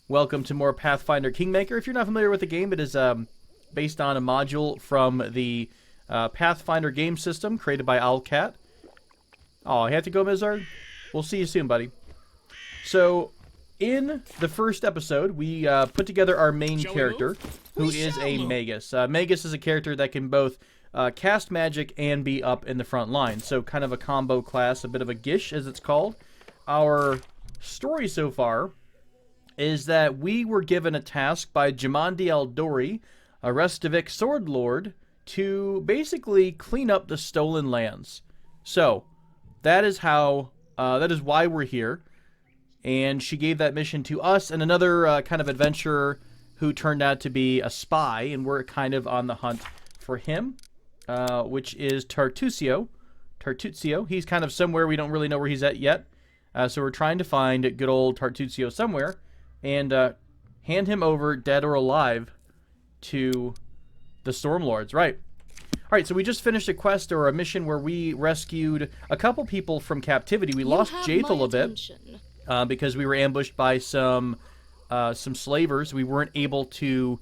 Welcome to more Pathfinder Kingmaker. If you're not familiar with the game, it is based on a module from the Pathfinder game system created by Owlcat. Oh, I have to go, Mizard? We'll see you soon, buddy. So, in the first episode, we put together our main character, who is a Magus. Magus is a character that can both cast magic and be up in the front line. So, kind of a combo class, a bit of a gish, as it's called. Our story so far is that we were given a task by Jamandi Aldori, a Restavik sword lord, to basically clean up the stolen lands. So, that is how, that is why we're here. And she gave that mission to us and another kind of adventurer who turned out to be a spy, and we're kind of on the hunt for him, which is Tartuzio. He's kind of somewhere, we don't really know where he's at yet. So we're trying to find good old Tartuzio somewhere and hand him over, dead or alive, to the Stormlords. Right. Alright, so we just finished a quest or a mission where we rescued a couple people from captivity. We lost Jathal a bit because we were ambushed by some slavers. We weren't able to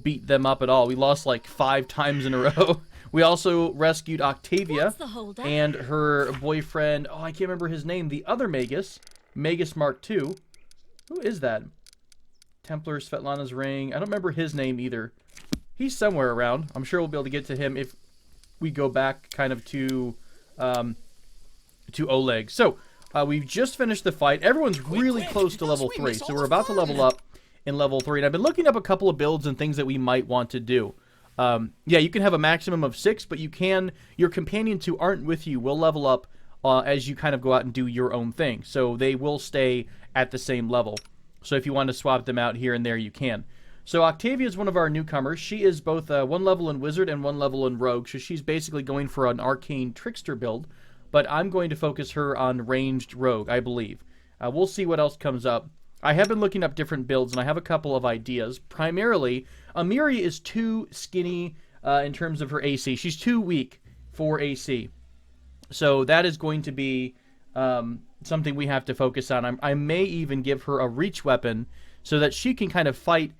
beat them up at all. We lost like 5 times in a row. We also rescued Octavia and her boyfriend. Oh, I can't remember his name. The other Magus. Magus Mark II. Who is that? Templar, Svetlana's ring. I don't remember his name either. He's somewhere around. I'm sure we'll be able to get to him if we go back kind of to Oleg. So, we've just finished the fight. Everyone's really close to level 3. So we're about to level up in level 3. And I've been looking up a couple of builds and things that we might want to do. Yeah, you can have a maximum of 6, but you can, your companions who aren't with you will level up as you kind of go out and do your own thing. So they will stay at the same level. So if you want to swap them out here and there, you can. So Octavia is one of our newcomers. She is both 1 level in Wizard and 1 level in Rogue. So she's basically going for an Arcane Trickster build. But I'm going to focus her on Ranged Rogue, I believe. We'll see what else comes up. I have been looking up different builds, and I have a couple of ideas. Primarily, Amiri is too skinny in terms of her AC. She's too weak for AC. So that is going to be something we have to focus on. I may even give her a reach weapon so that she can kind of fight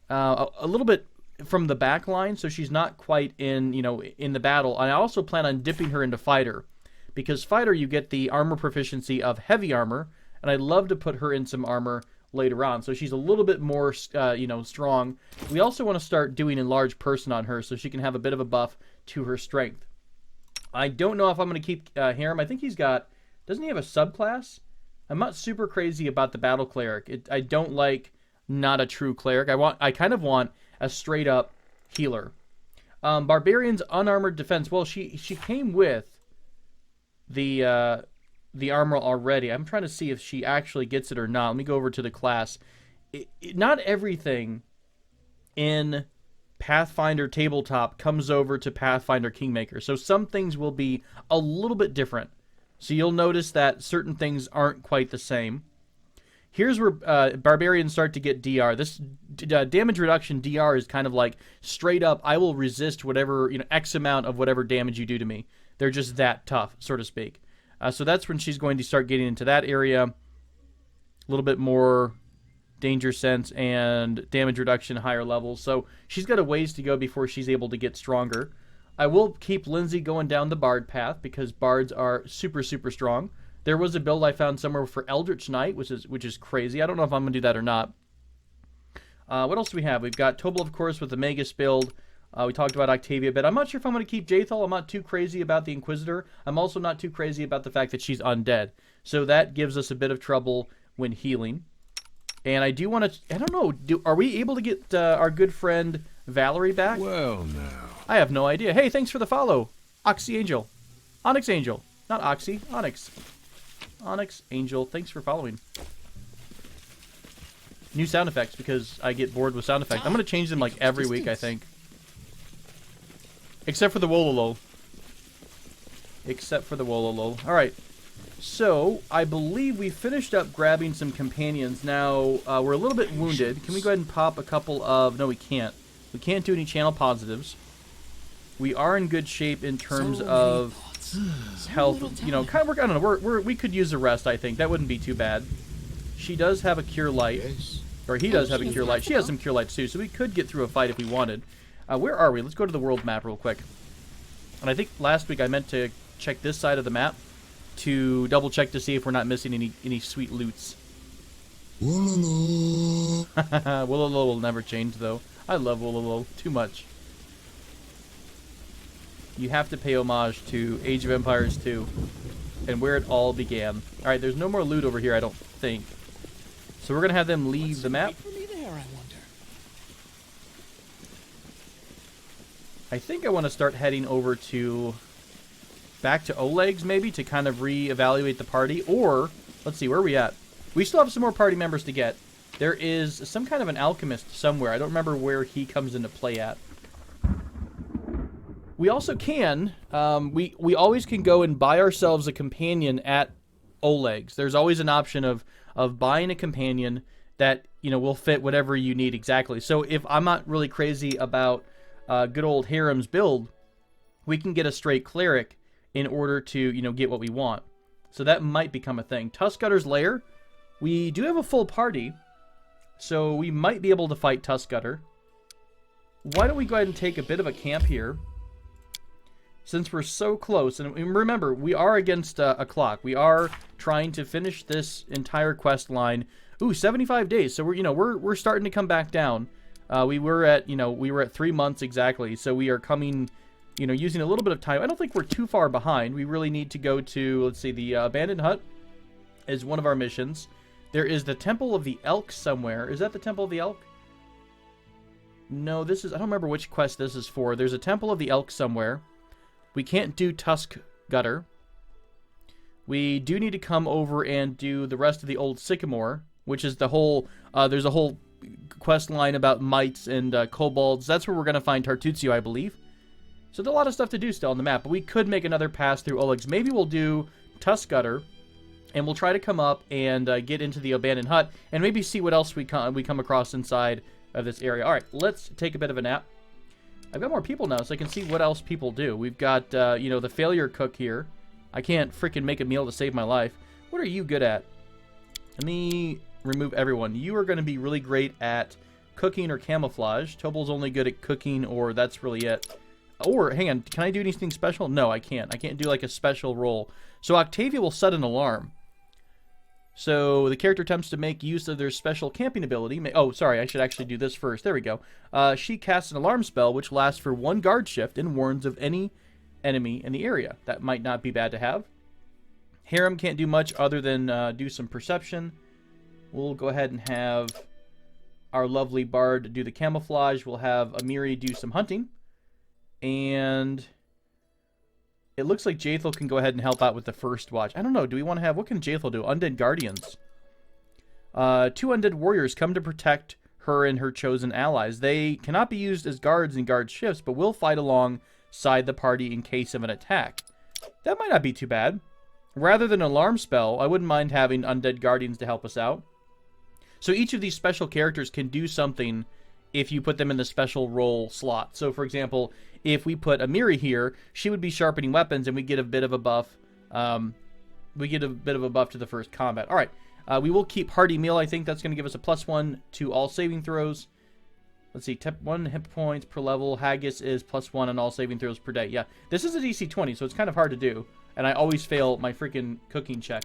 a little bit from the back line, so she's not quite in the battle. And I also plan on dipping her into Fighter, because Fighter you get the armor proficiency of heavy armor, and I'd love to put her in some armor later on, so she's a little bit more strong. We also want to start doing enlarged person on her so she can have a bit of a buff to her strength. I don't know if I'm going to keep Harem. I think he's got, doesn't he have a subclass? I'm not super crazy about the battle cleric. I don't like not a true cleric. I kind of want a straight up healer. Barbarian's unarmored defense. Well, she came with the armor already. I'm trying to see if she actually gets it or not. Let me go over to the class. Not everything in Pathfinder Tabletop comes over to Pathfinder Kingmaker. So some things will be a little bit different. So you'll notice that certain things aren't quite the same. Here's where Barbarians start to get DR. This damage reduction DR is kind of like straight up, I will resist whatever, X amount of whatever damage you do to me. They're just that tough, so to speak. So that's when she's going to start getting into that area. A little bit more danger sense and damage reduction higher levels. So she's got a ways to go before she's able to get stronger. I will keep Lindsay going down the Bard path because Bards are super, super strong. There was a build I found somewhere for Eldritch Knight, which is crazy. I don't know if I'm going to do that or not. What else do we have? We've got Tobal, of course, with the Magus build. We talked about Octavia a bit. I'm not sure if I'm going to keep Jathal. I'm not too crazy about the Inquisitor. I'm also not too crazy about the fact that she's undead. So that gives us a bit of trouble when healing. And I do want to... I don't know. Are we able to get our good friend Valerie back? Well, now. I have no idea. Hey, thanks for the follow. Oxy Angel. Onyx Angel. Not Oxy. Onyx. Onyx Angel. Thanks for following. New sound effects because I get bored with sound effects. I'm going to change them like every week, I think. Except for the Wololo. Except for the Wololo. Alright. So, I believe we finished up grabbing some companions. Now, we're a little bit wounded. Can we go ahead and pop a couple of... No, we can't. We can't do any channel positives. We are in good shape in terms of health. Kind of, I don't know. We could use a rest, I think. That wouldn't be too bad. She does have a Cure Light. Or he does have a cure light. She has some cure lights too, so we could get through a fight if we wanted. Where are we? Let's go to the world map real quick. And I think last week I meant to check this side of the map to double check to see if we're not missing any sweet loots. Wololo will never change though. I love Wololo too much. You have to pay homage to Age of Empires 2 and where it all began. Alright, there's no more loot over here, I don't think. So we're going to have them leave the map. I think I want to start heading over to... back to Oleg's, maybe, to kind of re-evaluate the party. Or, let's see, where are we at? We still have some more party members to get. There is some kind of an alchemist somewhere. I don't remember where he comes into play at. We also can, we always can go and buy ourselves a companion at Oleg's. There's always an option of buying a companion that, you know, will fit whatever you need exactly. So if I'm not really crazy about good old Harem's build, we can get a straight cleric in order to, you know, get what we want. So that might become a thing. Tuskcutter's lair, we do have a full party, so we might be able to fight Tuskcutter. Why don't we go ahead and take a bit of a camp here? Since we're so close, and remember, we are against a clock. We are trying to finish this entire quest line. Ooh, 75 days. So we're starting to come back down. We were at 3 months exactly. So we are coming, using a little bit of time. I don't think we're too far behind. We really need to go to, let's see, the abandoned hut is one of our missions. There is the Temple of the Elk somewhere. Is that the Temple of the Elk? No, I don't remember which quest this is for. There's a Temple of the Elk somewhere. We can't do Tuskcutter. We do need to come over and do the rest of the Old Sycamore, which is the whole, there's a whole quest line about mites and kobolds. That's where we're going to find Tartuzio, I believe. So there's a lot of stuff to do still on the map, but we could make another pass through Oleg's. Maybe we'll do Tuskcutter, and we'll try to come up and get into the abandoned hut, and maybe see what else we come across inside of this area. All right, let's take a bit of a nap. I've got more people now, so I can see what else people do. We've got, the failure cook here. I can't freaking make a meal to save my life. What are you good at? Let me remove everyone. You are going to be really great at cooking or camouflage. Tobal's only good at cooking, or that's really it. Or, hang on, can I do anything special? No, I can't. I can't do, like, a special roll. So Octavia will set an alarm. So the character attempts to make use of their special camping ability. Oh, sorry, I should actually do this first. There we go. She casts an alarm spell, which lasts for 1 guard shift and warns of any enemy in the area. That might not be bad to have. Harem can't do much other than do some perception. We'll go ahead and have our lovely bard do the camouflage. We'll have Amiri do some hunting. And it looks like Jaethel can go ahead and help out with the first watch. I don't know. Do we want to have... What can Jaethel do? Undead Guardians. 2 undead warriors come to protect her and her chosen allies. They cannot be used as guards in guard shifts, but will fight alongside the party in case of an attack. That might not be too bad. Rather than an alarm spell, I wouldn't mind having undead guardians to help us out. So each of these special characters can do something if you put them in the special role slot. So, for example, if we put Amiri here, she would be sharpening weapons, and we get a bit of a buff. We get a bit of a buff to the first combat. All right, we will keep Hearty Meal. I think that's going to give us a +1 to all saving throws. Let's see, 1 hit points per level. Haggis is +1 on all saving throws per day. Yeah, this is a DC 20, so it's kind of hard to do, and I always fail my freaking cooking check.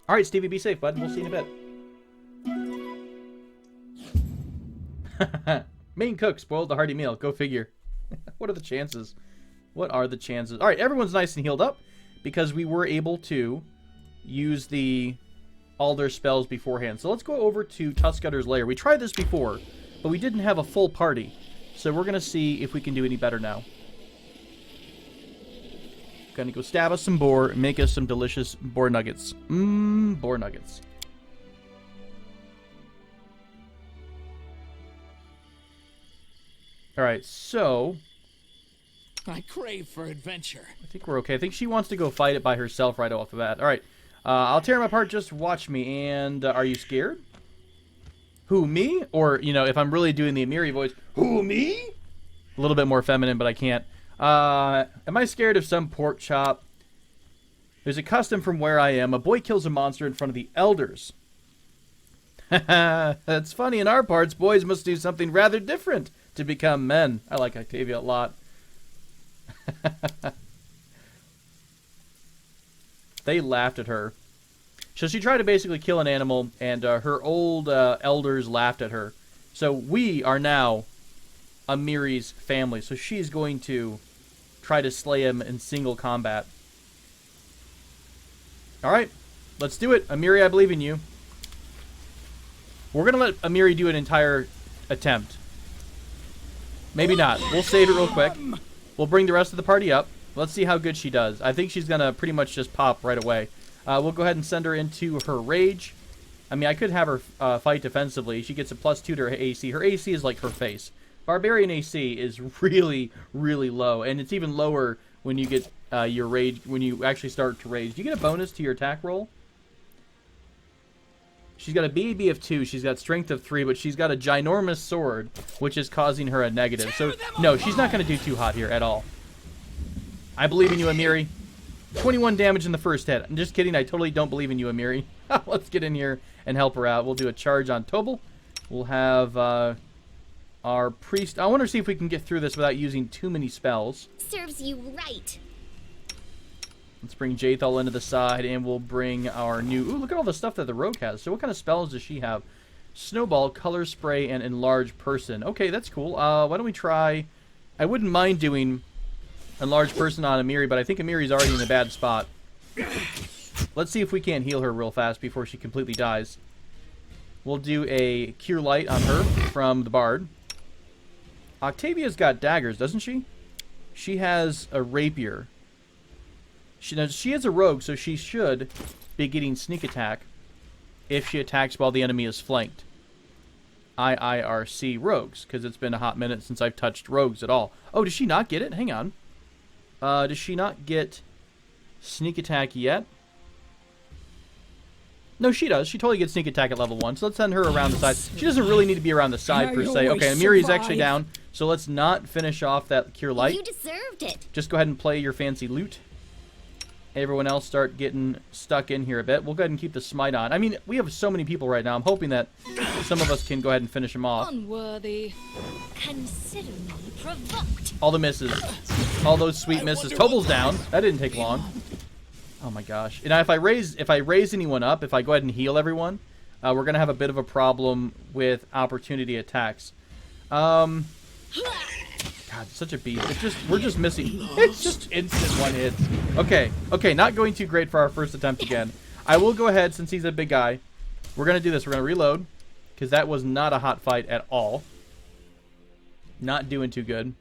All right, Stevie, be safe, bud. We'll see you in a bit. Main cook spoiled the hearty meal. Go figure. What are the chances? What are the chances? All right, everyone's nice and healed up because we were able to use all their spells beforehand. So let's go over to Tuskcutter's lair. We tried this before, but we didn't have a full party. So we're going to see if we can do any better now. Gonna go stab us some boar and make us some delicious boar nuggets. Boar nuggets. Alright, so... I crave for adventure. I think we're okay. I think she wants to go fight it by herself right off the bat. Alright, I'll tear him apart, just watch me. And, are you scared? Who, me? Or, if I'm really doing the Amiri voice, who, me? A little bit more feminine, but I can't. Am I scared of some pork chop? There's a custom from where I am. A boy kills a monster in front of the elders. That's funny. In our parts, boys must do something rather different to become men. I like Octavia a lot. They laughed at her. So she tried to basically kill an animal, and her old elders laughed at her. So we are now Amiri's family. So she's going to try to slay him in single combat. Alright, let's do it. Amiri, I believe in you. We're going to let Amiri do an entire attempt. Maybe not. We'll save it real quick. We'll bring the rest of the party up. Let's see how good she does. I think she's going to pretty much just pop right away. We'll go ahead and send her into her rage. I mean, I could have her fight defensively. She gets a +2 to her AC. Her AC is like her face. Barbarian AC is really, really low. And it's even lower when you get your rage, when you actually start to rage. Do you get a bonus to your attack roll? She's got a BAB of 2. She's got strength of 3, but she's got a ginormous sword, which is causing her a negative. So, no, she's not going to do too hot here at all. I believe in you, Amiri. 21 damage in the first hit. I'm just kidding. I totally don't believe in you, Amiri. Let's get in here and help her out. We'll do a charge on Tobal. We'll have our priest. I want to see if we can get through this without using too many spells. Serves you right. Let's bring Jathal into the side, and we'll bring our new... Ooh, look at all the stuff that the rogue has. So what kind of spells does she have? Snowball, Color Spray, and Enlarge Person. Okay, that's cool. Why don't we try... I wouldn't mind doing Enlarge Person on Amiri, but I think Amiri's already in a bad spot. Let's see if we can't heal her real fast before she completely dies. We'll do a Cure Light on her from the Bard. Octavia's got daggers, doesn't she? She has a rapier. She is a rogue, so she should be getting sneak attack if she attacks while the enemy is flanked. IIRC rogues, because it's been a hot minute since I've touched rogues at all. Oh, does she not get it? Hang on. Does she not get sneak attack yet? No, she does. She totally gets sneak attack at level 1. So let's send her around the side. She doesn't really need to be around the side per se. Okay, Amiri's actually down. So let's not finish off that Cure Light. You deserved it. Just go ahead and play your fancy loot. Everyone else start getting stuck in here a bit. We'll go ahead and keep the smite on. I mean, we have so many people right now. I'm hoping that some of us can go ahead and finish them off. Unworthy. Consider me provoked. All the misses. All those sweet misses. Tobal's down. That didn't take long. Oh my gosh. And if I raise anyone up, if I go ahead and heal everyone, we're going to have a bit of a problem with opportunity attacks. God, such a beast. It's just, we're just missing. It's just instant one hits. Okay, not going too great for our first attempt again. I will go ahead, since he's a big guy. We're going to do this. We're going to reload, because that was not a hot fight at all. Not doing too good.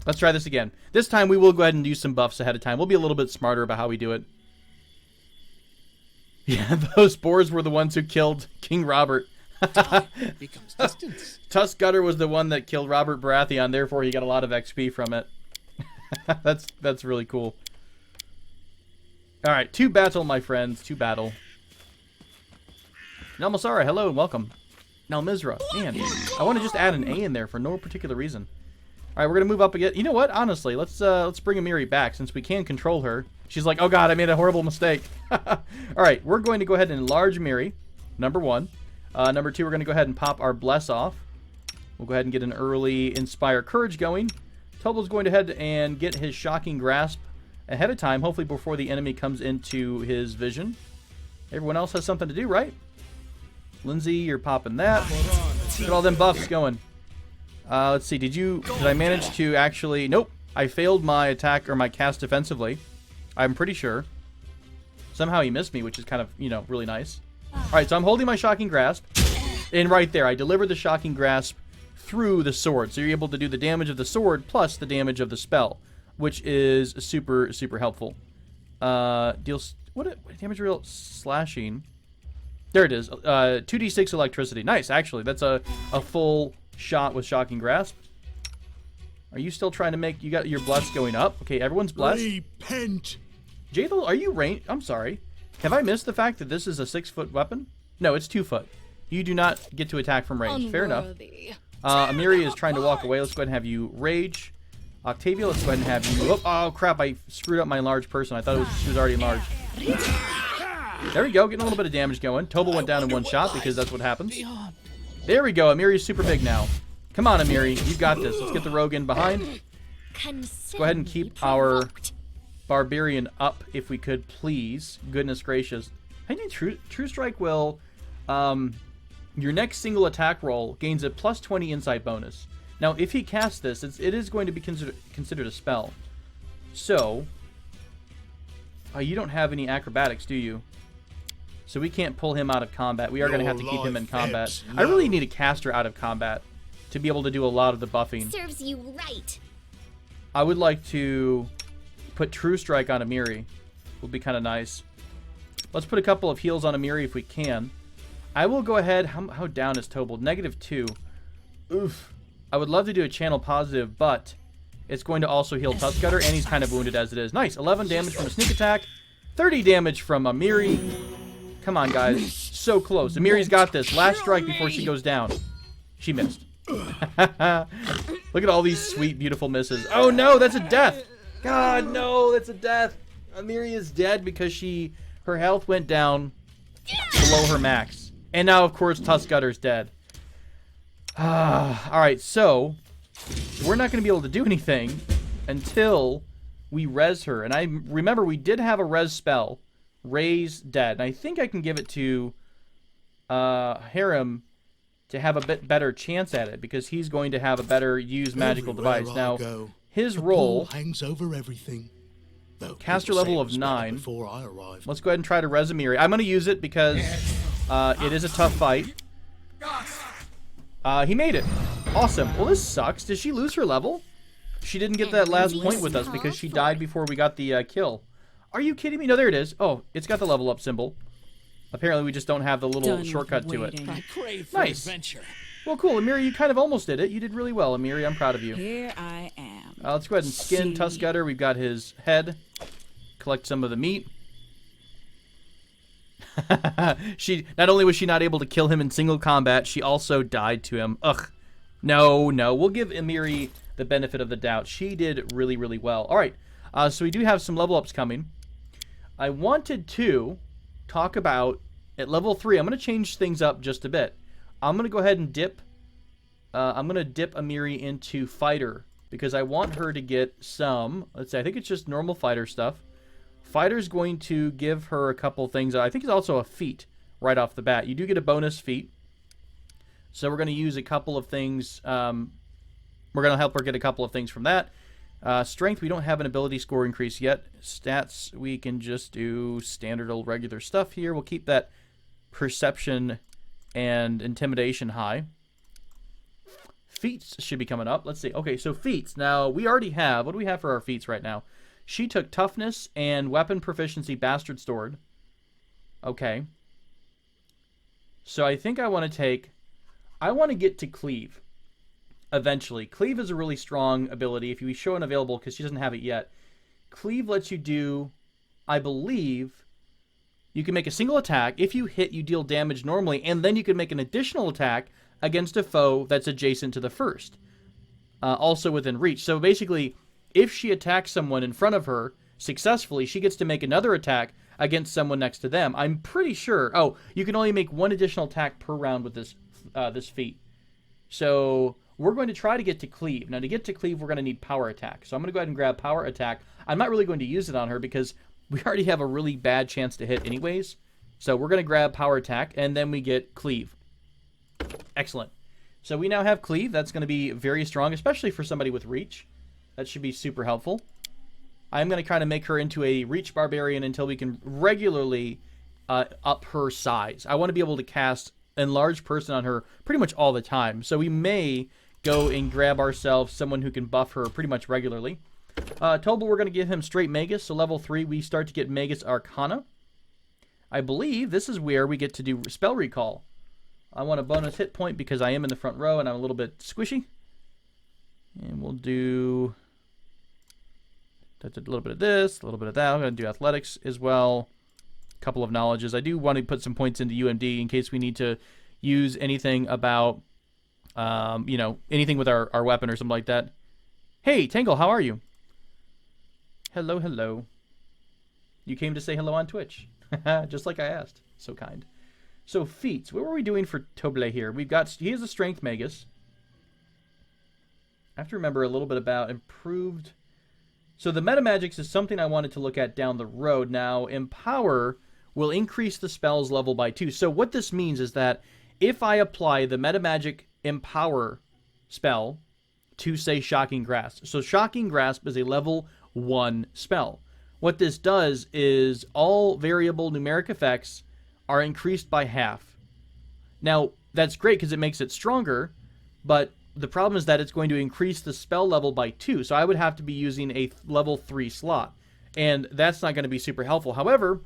Let's try this again. This time we will go ahead and use some buffs ahead of time. We'll be a little bit smarter about how we do it. Yeah, those boars were the ones who killed King Robert. Becomes distance. Tuskcutter was the one that killed Robert Baratheon, therefore he got a lot of XP from it. That's really cool. Alright, to battle, my friends. To battle. Nelmasara, hello and welcome. Nelmizra, man, I want to just add an A in there for no particular reason. Alright, we're going to move up again. You know what? Honestly, let's bring Amiri back since we can control her. She's like, oh god, I made a horrible mistake. Alright, we're going to go ahead and enlarge Amiri. Number 1. Number 2, we're going to go ahead and pop our Bless off. We'll go ahead and get an early Inspire Courage going. Tobal's going to head and get his Shocking Grasp ahead of time, hopefully before the enemy comes into his vision. Everyone else has something to do, right? Lindsay, you're popping that. Get all them buffs going. Let's see, did I manage to actually... Nope, I failed my attack or my cast defensively. I'm pretty sure. Somehow he missed me, which is kind of, really nice. Alright, so I'm holding my Shocking Grasp, and right there, I deliver the Shocking Grasp through the sword. So you're able to do the damage of the sword plus the damage of the spell, which is super, super helpful. Deals... What damage real? Slashing. There it is. 2d6 electricity. Nice, actually. That's a full shot with Shocking Grasp. Are you still trying to make... You got your bless going up? Okay, everyone's blessed. Repent. Jathal, are you range... I'm sorry. Have I missed the fact that this is a 6-foot weapon? No, it's 2 foot. You do not get to attack from range. Fair enough. Amiri is trying to walk away. Let's go ahead and have you rage. Octavia, let's go ahead and have you... Oh, crap, I screwed up my enlarged person. I thought she was already enlarged. There we go, getting a little bit of damage going. Tobal went down in one shot because that's what happens. Beyond. There we go. Amiri's super big now. Come on, Amiri. You got this. Let's get the rogue in behind. Consider Go ahead and me keep our provoked. barbarian up if we could, please. Goodness gracious. I think True Strike will... your next single attack roll gains a plus 20 insight bonus. Now, if he casts this, it is going to be considered a spell. So... you don't have any acrobatics, do you? So we can't pull him out of combat. We are going to have to keep him in combat. I really need a caster out of combat to be able to do a lot of the buffing. Serves you right. I would like to put True Strike on Amiri. Would be kind of nice. Let's put a couple of heals on Amiri if we can. I will go ahead. How down is Tobal? -2. Oof. I would love to do a channel positive, but it's going to also heal Tuskcutter, and he's kind of wounded as it is. Nice. 11 damage from a sneak attack. 30 damage from Amiri. Come on, guys. So close. Amiri's got this. Last strike before she goes down. She missed. Look at all these sweet, beautiful misses. Oh, no. That's a death. God, no. That's a death. Amiri is dead because her health went down below her max. And now, of course, Tuskcutter's dead. Alright, so... we're not going to be able to do anything until we res her. And I remember we did have a res spell. Raise dead. And I think I can give it to Harem to have a bit better chance at it, because he's going to have a better use magical device. Now, his role hangs over everything. Caster level of 9. Before I arrived. Let's go ahead and try to res Amiri. I'm going to use it because it is a tough fight. He made it. Awesome. Well, this sucks. Did she lose her level? She didn't get that last point with us because she died before we got the kill. Are you kidding me? No, there it is. Oh, it's got the level up symbol. Apparently, we just don't have the little shortcut to it. I crave for Nice. adventure. Well, cool. Amiri, you kind of almost did it. You did really well, Amiri. I'm proud of you. Here I am. Let's go ahead and skin Tuskcutter. We've got his head. Collect some of the meat. Not only was she not able to kill him in single combat, she also died to him. Ugh. No. We'll give Amiri the benefit of the doubt. She did really, really well. All right. So we do have some level ups coming. I wanted to talk about at level 3. I'm going to change things up just a bit. I'm going to go ahead and dip. I'm going to dip Amiri into fighter because I want her to get some. Let's say I think it's just normal fighter stuff. Fighter's going to give her a couple things. I think it's also a feat right off the bat. You do get a bonus feat. So we're going to use a couple of things. We're going to help her get a couple of things from that. Strength, we don't have an ability score increase yet. Stats, we can just do standard old regular stuff here. We'll keep that perception and intimidation high. Feats should be coming up. Let's see. Okay, so feats. Now, we already have... what do we have for our feats right now? She took toughness and weapon proficiency bastard sword. Okay. So I think I want to take... I want to get to cleave. Eventually. Cleave is a really strong ability if you show it available because she doesn't have it yet. Cleave lets you do, I believe, you can make a single attack. If you hit, you deal damage normally, and then you can make an additional attack against a foe that's adjacent to the first. Also within reach. So basically, if she attacks someone in front of her successfully, she gets to make another attack against someone next to them. I'm pretty sure... oh, you can only make one additional attack per round with this feat. So... we're going to try to get to cleave. Now, to get to cleave, we're going to need power attack. So I'm going to go ahead and grab power attack. I'm not really going to use it on her because we already have a really bad chance to hit anyways. So we're going to grab power attack, and then we get cleave. Excellent. So we now have cleave. That's going to be very strong, especially for somebody with reach. That should be super helpful. I'm going to kind of make her into a reach barbarian until we can regularly up her size. I want to be able to cast enlarge person on her pretty much all the time. So we may go and grab ourselves someone who can buff her pretty much regularly. Tobal, we're going to give him straight Magus. So level 3, we start to get Magus Arcana. I believe this is where we get to do spell recall. I want a bonus hit point because I am in the front row and I'm a little bit squishy. And we'll do a little bit of this, a little bit of that. I'm going to do athletics as well. A couple of knowledges. I do want to put some points into UMD in case we need to use anything about, anything with our weapon or something like that. Hey, Tangle, how are you? Hello. You came to say hello on Twitch. Just like I asked. So kind. So feats. What were we doing for Toble here? He is a strength magus. I have to remember a little bit about improved. So the meta magics is something I wanted to look at down the road. Now, Empower will increase the spell's level by 2. So what this means is that if I apply the meta magic Empower spell to, say, Shocking Grasp. So Shocking Grasp is a level 1 spell. What this does is all variable numeric effects are increased by half. Now, that's great because it makes it stronger, but the problem is that it's going to increase the spell level by 2, so I would have to be using a level 3 slot, and that's not going to be super helpful. However,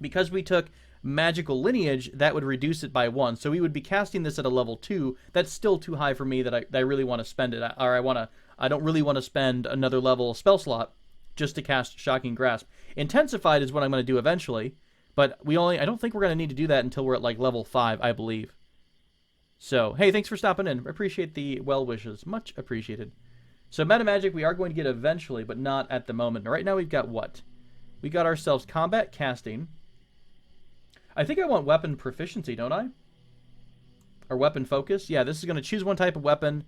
because we took Magical Lineage, that would reduce it by 1, so we would be casting this at a level 2. That's still too high for me that I really want to spend it, or I don't really want to spend another level spell slot just to cast Shocking Grasp. Intensified is what I'm going to do eventually, but I don't think we're going to need to do that until we're at like level 5, I believe. So, hey, thanks for stopping in. Appreciate the well wishes. Much appreciated. So, meta magic we are going to get eventually, but not at the moment. Right now we've got what? We got ourselves combat casting. I think I want weapon proficiency, don't I? Or weapon focus. Yeah, this is going to choose one type of weapon.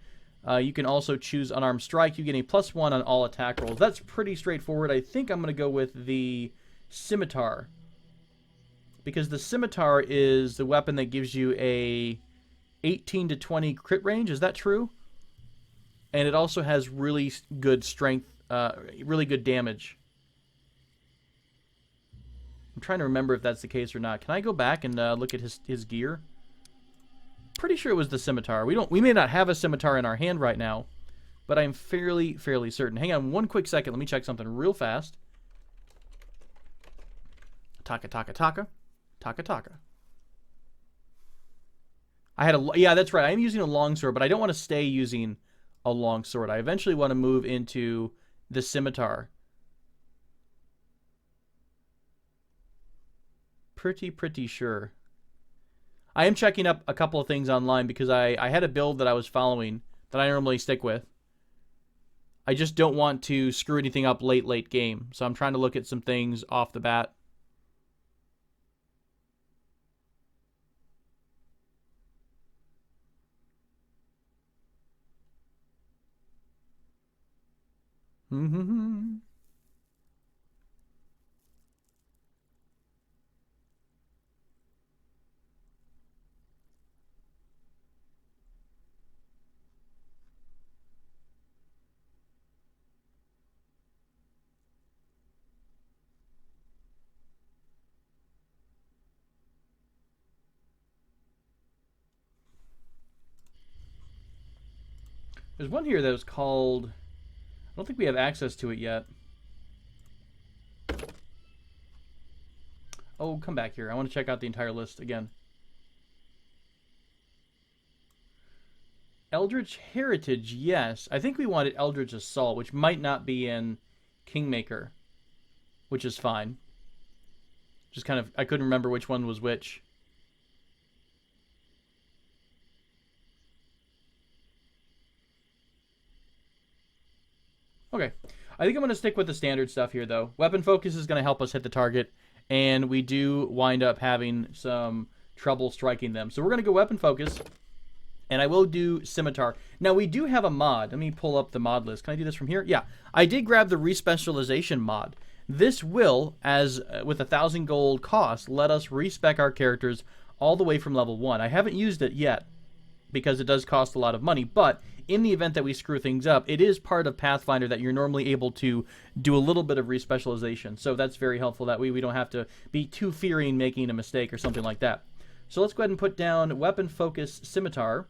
You can also choose unarmed strike. You get a +1 on all attack rolls. That's pretty straightforward. I think I'm going to go with the scimitar, because the scimitar is the weapon that gives you a 18 to 20 crit range. Is that true? And it also has really good strength, really good damage. I'm trying to remember if that's the case or not. Can I go back and look at his gear? Pretty sure it was the scimitar. We may not have a scimitar in our hand right now, but I'm fairly certain. Hang on one quick second. Let me check something real fast. Taka. Yeah, that's right. I am using a longsword, but I don't want to stay using a longsword. I eventually want to move into the scimitar. Pretty sure. I am checking up a couple of things online because I had a build that I was following that I normally stick with. I just don't want to screw anything up late game, so I'm trying to look at some things off the bat. There's one here that was called... I don't think we have access to it yet. Oh, come back here. I want to check out the entire list again. Eldritch Heritage, yes. I think we wanted Eldritch Assault, which might not be in Kingmaker, which is fine. Just kind of... I couldn't remember which one was which. Okay, I think I'm going to stick with the standard stuff here, though. Weapon focus is going to help us hit the target, and we do wind up having some trouble striking them. So we're going to go weapon focus, and I will do scimitar. Now, we do have a mod. Let me pull up the mod list. Can I do this from here? Yeah, I did grab the respecialization mod. This will, as with 1,000 gold cost, let us respec our characters all the way from level 1. I haven't used it yet because it does cost a lot of money, but in the event that we screw things up, it is part of Pathfinder that you're normally able to do a little bit of respecialization. So that's very helpful. That way we don't have to be too fearing making a mistake or something like that. So let's go ahead and put down weapon focus scimitar,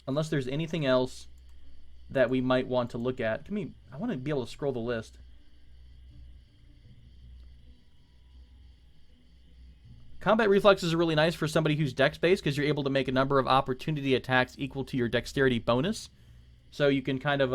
unless there's anything else that we might want to look at. I want to be able to scroll the list. Combat reflexes are really nice for somebody who's dex-based because you're able to make a number of opportunity attacks equal to your dexterity bonus. So you can kind of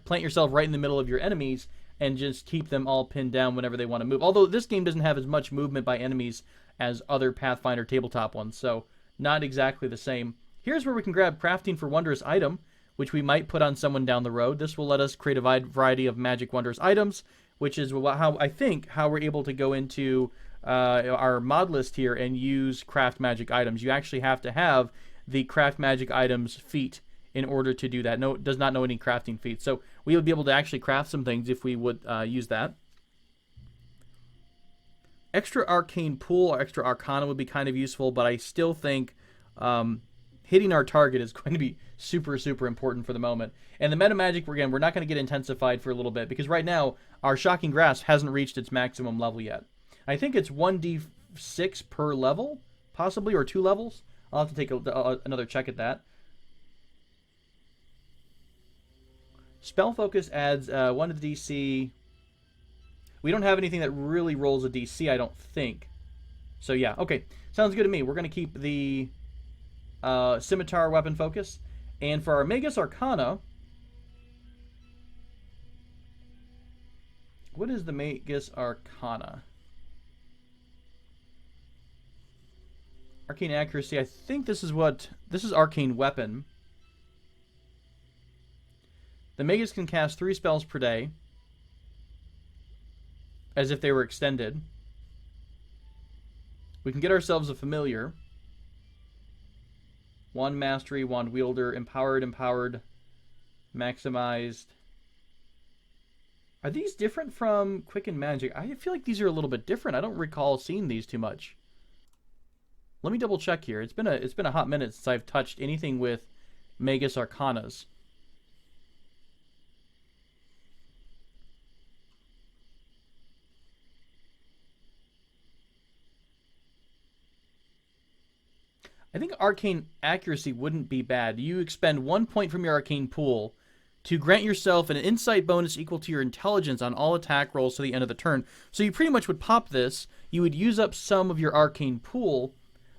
plant yourself right in the middle of your enemies and just keep them all pinned down whenever they want to move. Although this game doesn't have as much movement by enemies as other Pathfinder tabletop ones, so not exactly the same. Here's where we can grab Crafting for Wondrous Item, which we might put on someone down the road. This will let us create a wide variety of magic wondrous items, which is how we're able to go into our mod list here and use craft magic items. You actually have to have the craft magic items feat in order to do that. No, does not know any crafting feats. So we would be able to actually craft some things if we would use that. Extra arcane pool or extra arcana would be kind of useful, but I still think hitting our target is going to be super, super important for the moment. And the meta magic, we're not going to get intensified for a little bit, because right now our Shocking Grasp hasn't reached its maximum level yet. I think it's 1d6 per level, possibly, or 2 levels. I'll have to take another check at that. Spell Focus adds 1 to the DC. We don't have anything that really rolls a DC, I don't think. So yeah, okay. Sounds good to me. We're going to keep the Scimitar Weapon Focus. And for our Magus Arcana, what is the Magus Arcana? Arcane Accuracy, I think this is Arcane Weapon. The Magus can cast 3 spells per day, as if they were extended. We can get ourselves a Familiar. Wand Mastery, Wand Wielder, Empowered, Maximized. Are these different from Quicken Magic? I feel like these are a little bit different. I don't recall seeing these too much. Let me double check here. It's been a hot minute since I've touched anything with Magus Arcanas. I think Arcane Accuracy wouldn't be bad. You expend 1 point from your Arcane pool to grant yourself an insight bonus equal to your intelligence on all attack rolls to the end of the turn. So you pretty much would pop this. You would use up some of your Arcane pool,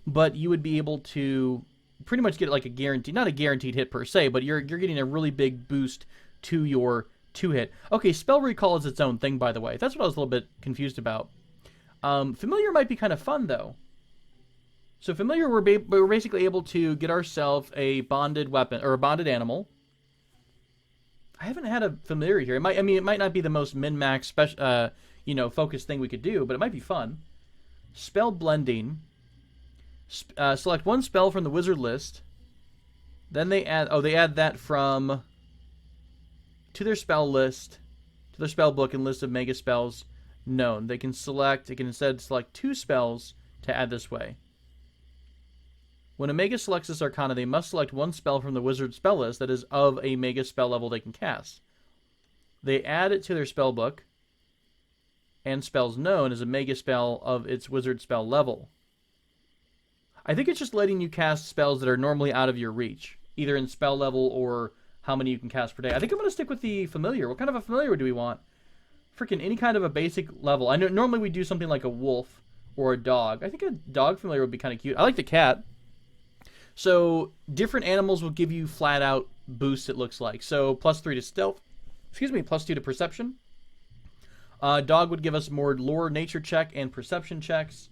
but you would be able to pretty much get like a guarantee, not a guaranteed hit per se, but you're getting a really big boost to your 2-hit. Okay, Spell Recall is its own thing, by the way. That's what I was a little bit confused about. Familiar might be kind of fun, though. So Familiar, we're basically able to get ourselves a bonded weapon, or a bonded animal. I haven't had a Familiar here. It might not be the most min-max focused thing we could do, but it might be fun. Spell Blending. Select 1 spell from the wizard list. Then they add that to their spell list, to their spell book and list of mega spells known. They can instead select 2 spells to add this way. When a Magus selects this Arcana, they must select 1 spell from the wizard spell list that is of a Magus spell level they can cast. They add it to their spell book and spells known as a Magus spell of its wizard spell level. I think it's just letting you cast spells that are normally out of your reach, either in spell level or how many you can cast per day. I think I'm going to stick with the Familiar. What kind of a Familiar do we want? Freaking any kind of a basic level. I know normally we do something like a wolf or a dog. I think a dog Familiar would be kind of cute. I like the cat. So different animals will give you flat out boosts, it looks like. So +3 to stealth. +2 to perception. Dog would give us more lore, nature check, and perception checks.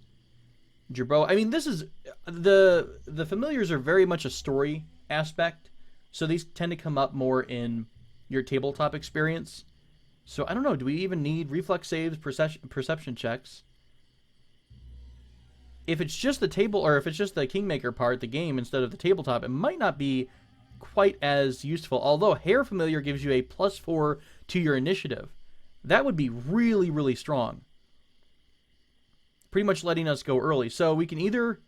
Jerboa. I mean, this is the Familiars are very much a story aspect, so these tend to come up more in your tabletop experience. So I don't know. Do we even need reflex saves, perception checks? If it's just the table, or if it's just the Kingmaker part, the game, instead of the tabletop, it might not be quite as useful. Although Hair Familiar gives you a +4 to your initiative. That would be really, really strong. Pretty much letting us go early. So we can either...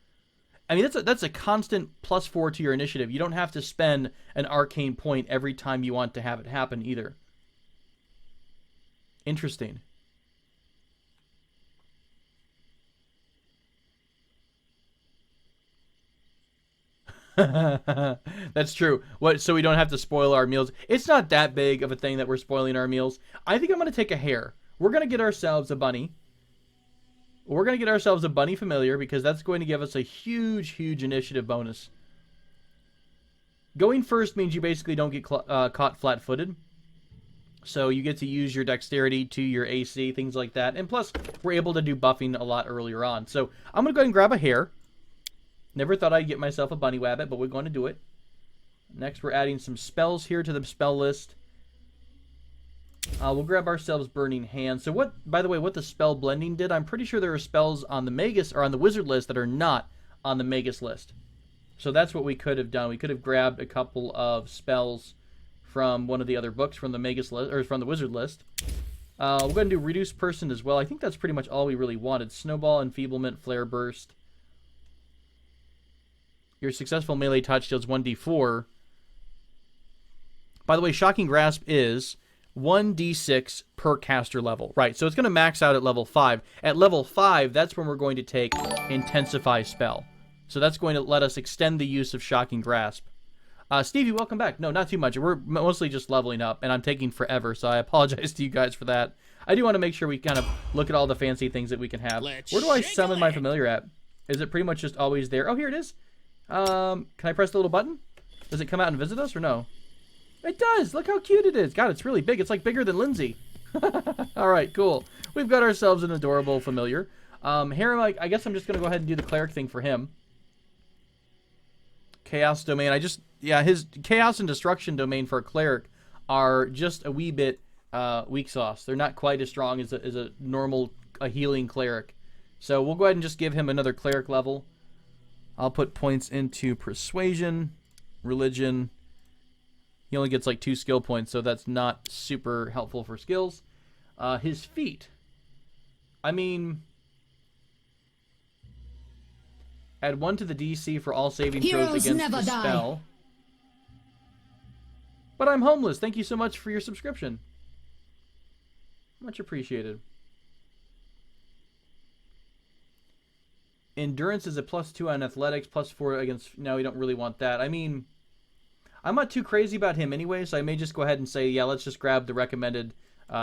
I mean, that's a constant +4 to your initiative. You don't have to spend an arcane point every time you want to have it happen either. Interesting. That's true. So we don't have to spoil our meals. It's not that big of a thing that we're spoiling our meals. I think I'm going to take a hare. We're going to get ourselves a bunny. We're going to get ourselves a bunny Familiar, because that's going to give us a huge, huge initiative bonus. Going first means you basically don't get caught flat-footed. So you get to use your dexterity to your AC, things like that. And plus, we're able to do buffing a lot earlier on. So I'm going to go ahead and grab a hare. Never thought I'd get myself a bunny wabbit, but we're going to do it. Next, we're adding some spells here to the spell list. We'll grab ourselves Burning Hand. So what, by the way, what the spell blending did, I'm pretty sure there are spells on the Magus, or on the Wizard list that are not on the Magus list. So that's what we could have done. We could have grabbed a couple of spells from one of the other books from the Magus list, or from the Wizard list. We'll go ahead and do Reduce Person as well. I think that's pretty much all we really wanted. Snowball, Enfeeblement, Flare Burst. Your successful melee touch deals 1d4. By the way, Shocking Grasp is 1d6 per caster level. Right, so it's going to max out at level 5. At level 5, that's when we're going to take Intensify Spell. So that's going to let us extend the use of Shocking Grasp. Stevie, welcome back. No, not too much. We're mostly just leveling up, and I'm taking forever, so I apologize to you guys for that. I do want to make sure we kind of look at all the fancy things that we can have. Where do I summon my familiar at? Is it pretty much just always there? Oh, here it is. Can I press the little button? Does it come out and visit us, or no? It does. Look how cute it is. God, it's really big. It's like bigger than Lindsay. All right, cool. We've got ourselves an adorable familiar. Here, I guess I'm just going to go ahead and do the cleric thing for him. Chaos Domain. His Chaos and Destruction Domain for a cleric are just a wee bit weak sauce. They're not quite as strong as a normal healing cleric. So we'll go ahead and just give him another cleric level. I'll put points into Persuasion, Religion. He only gets like 2 skill points, so that's not super helpful for skills. His feat. I mean, add 1 to the DC for all saving throws against the spell. But I'm homeless. Thank you so much for your subscription. Much appreciated. Endurance is a +2 on athletics, +4 against... No, we don't really want that. I mean, I'm not too crazy about him anyway, so I may just go ahead and say, yeah, let's just grab the recommended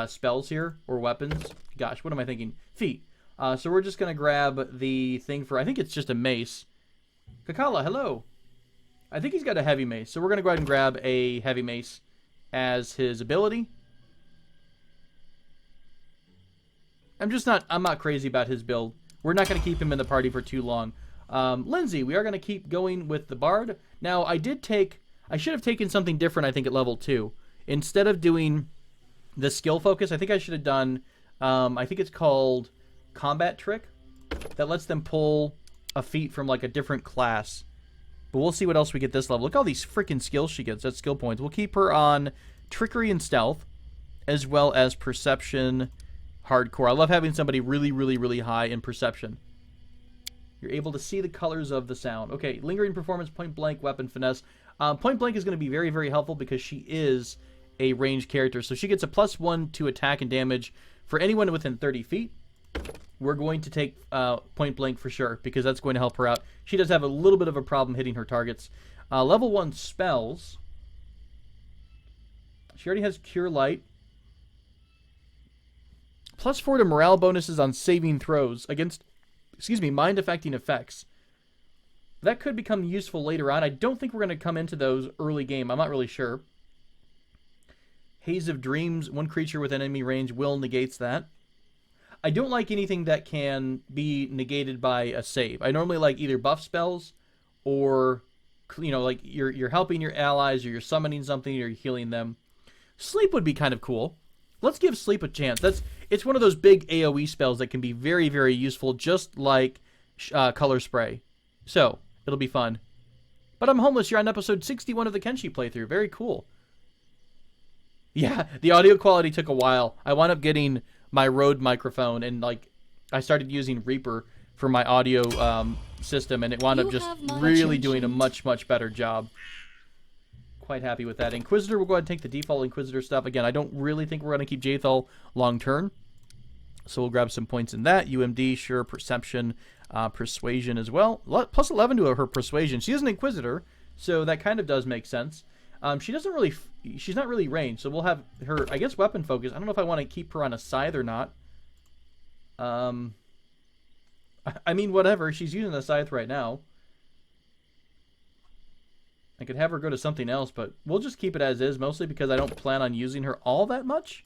spells here, or weapons. Gosh, what am I thinking? Feet. So we're just going to grab the thing for... I think it's just a mace. Kakala, hello. I think he's got a heavy mace, so we're going to go ahead and grab a heavy mace as his ability. I'm not crazy about his build. We're not going to keep him in the party for too long. Lindsay, we are going to keep going with the Bard. Now, I should have taken something different, I think, at level 2. Instead of doing the skill focus, I think I should have done, I think it's called Combat Trick. That lets them pull a feat from, like, a different class. But we'll see what else we get this level. Look at all these freaking skills she gets. That's skill points. We'll keep her on Trickery and Stealth, as well as Perception, Hardcore. I love having somebody really, really, really high in Perception. You're able to see the colors of the sound. Okay, Lingering Performance, Point Blank, Weapon Finesse. Point Blank is going to be very, very helpful because she is a ranged character. So she gets a +1 to attack and damage for anyone within 30 feet. We're going to take Point Blank for sure because that's going to help her out. She does have a little bit of a problem hitting her targets. Level 1 spells. She already has Cure Light. +4 to morale bonuses on saving throws against, mind-affecting effects. That could become useful later on. I don't think we're going to come into those early game. I'm not really sure. Haze of Dreams. 1 creature with enemy range will negates that. I don't like anything that can be negated by a save. I normally like either buff spells or, like you're helping your allies or you're summoning something or you're healing them. Sleep would be kind of cool. Let's give Sleep a chance. It's one of those big AoE spells that can be very, very useful, just like Color Spray. So, it'll be fun. But I'm homeless. You're on episode 61 of the Kenshi playthrough. Very cool. Yeah, the audio quality took a while. I wound up getting my Rode microphone, and I started using Reaper for my audio system, and it wound up just really doing a much, much better job. Quite happy with that. Inquisitor, we'll go ahead and take the default Inquisitor stuff. Again, I don't really think we're going to keep Jaethal long term. So we'll grab some points in that. UMD, sure. Perception, Persuasion as well. Plus 11 to her Persuasion. She is an Inquisitor, so that kind of does make sense. She's not really ranged, so we'll have her, I guess, weapon focus. I don't know if I want to keep her on a scythe or not. I mean, whatever. She's using a scythe right now. I could have her go to something else, but we'll just keep it as is, mostly because I don't plan on using her all that much.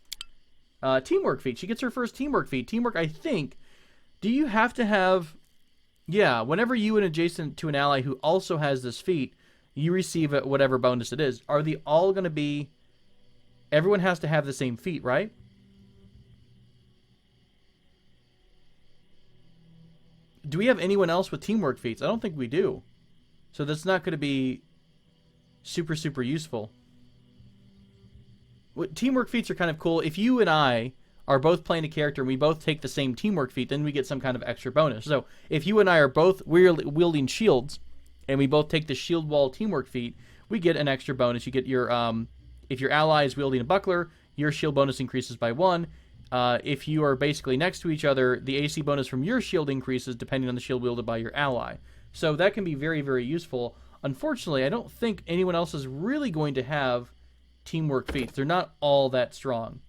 Teamwork feat. She gets her first teamwork feat. Teamwork, I think. Do you have to have... Yeah, whenever you and adjacent to an ally who also has this feat, you receive whatever bonus it is. Are they all going to be Everyone has to have the same feat, right? Do we have anyone else with teamwork feats? I don't think we do. So that's not going to be super, super useful. Teamwork feats are kind of cool. If you and I are both playing a character and we both take the same teamwork feat, then we get some kind of extra bonus. So if you and I are both wielding shields and we both take the shield wall teamwork feat, we get an extra bonus. You get your, if your ally is wielding a buckler, your shield bonus increases by 1. If you are basically next to each other, the AC bonus from your shield increases depending on the shield wielded by your ally. So that can be very, very useful. Unfortunately, I don't think anyone else is really going to have teamwork feats. They're not all that strong.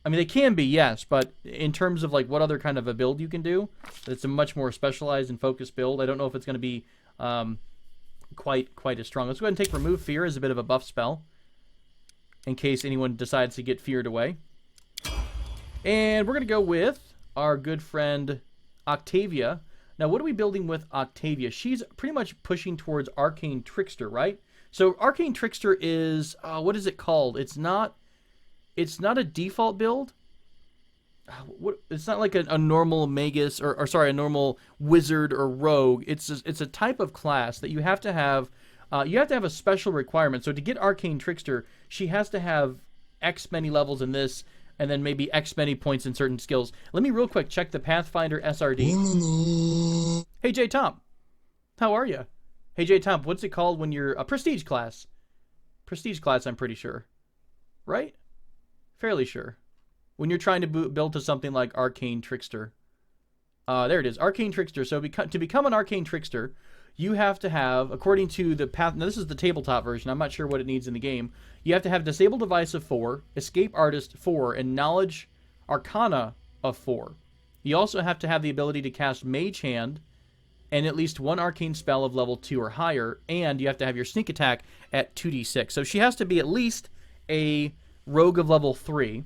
I mean, they can be, yes, but in terms of like what other kind of a build you can do, it's a much more specialized and focused build. I don't know if it's going to be quite as strong. Let's go ahead and take Remove Fear as a bit of a buff spell in case anyone decides to get feared away. And we're going to go with our good friend Octavia. Now, what are we building with Octavia? She's pretty much pushing towards Arcane Trickster, right? So Arcane Trickster is, what is it called? It's not a default build. It's not like a normal magus or sorry, a normal wizard or rogue. It's a type of class that you have to have a special requirement. So to get Arcane Trickster, she has to have X many levels in this, and then maybe X many points in certain skills. Let me real quick check the Pathfinder SRD. Hey, J Tom. How are you? Hey, J Tom, what's it called when you're a prestige class? Prestige class, I'm pretty sure. Right? Fairly sure. When you're trying to build to something like Arcane Trickster. There it is, Arcane Trickster. So to become an Arcane Trickster, you have to have, according to the path, now this is the tabletop version, I'm not sure what it needs in the game, you have to have Disable Device of 4, Escape Artist 4, and Knowledge Arcana of 4. You also have to have the ability to cast Mage Hand, and at least one arcane spell of level 2 or higher, and you have to have your sneak attack at 2d6. So she has to be at least a rogue of level 3,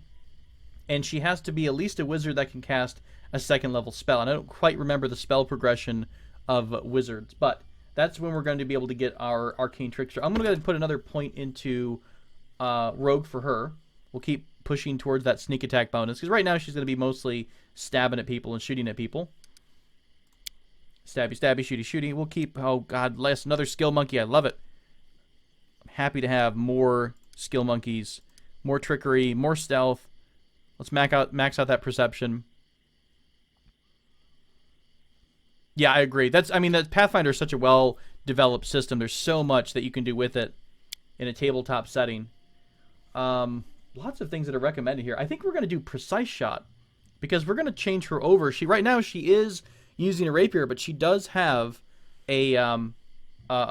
and she has to be at least a wizard that can cast a second level spell. And I don't quite remember the spell progression of wizards, but that's when we're going to be able to get our Arcane Trickster. I'm going to go ahead and put another point into rogue for her. We'll keep pushing towards that sneak attack bonus, because right now she's going to be mostly stabbing at people and shooting at people. Stabby, stabby, shooty, shooty. We'll keep, oh god, another skill monkey. I love it. I'm happy to have more skill monkeys, more trickery, more stealth. Let's max out that perception. Yeah, I agree. That Pathfinder is such a well-developed system. There's so much that you can do with it in a tabletop setting. Lots of things that are recommended here. I think we're going to do Precise Shot, because we're going to change her over. Right now she is using a rapier, but she does have a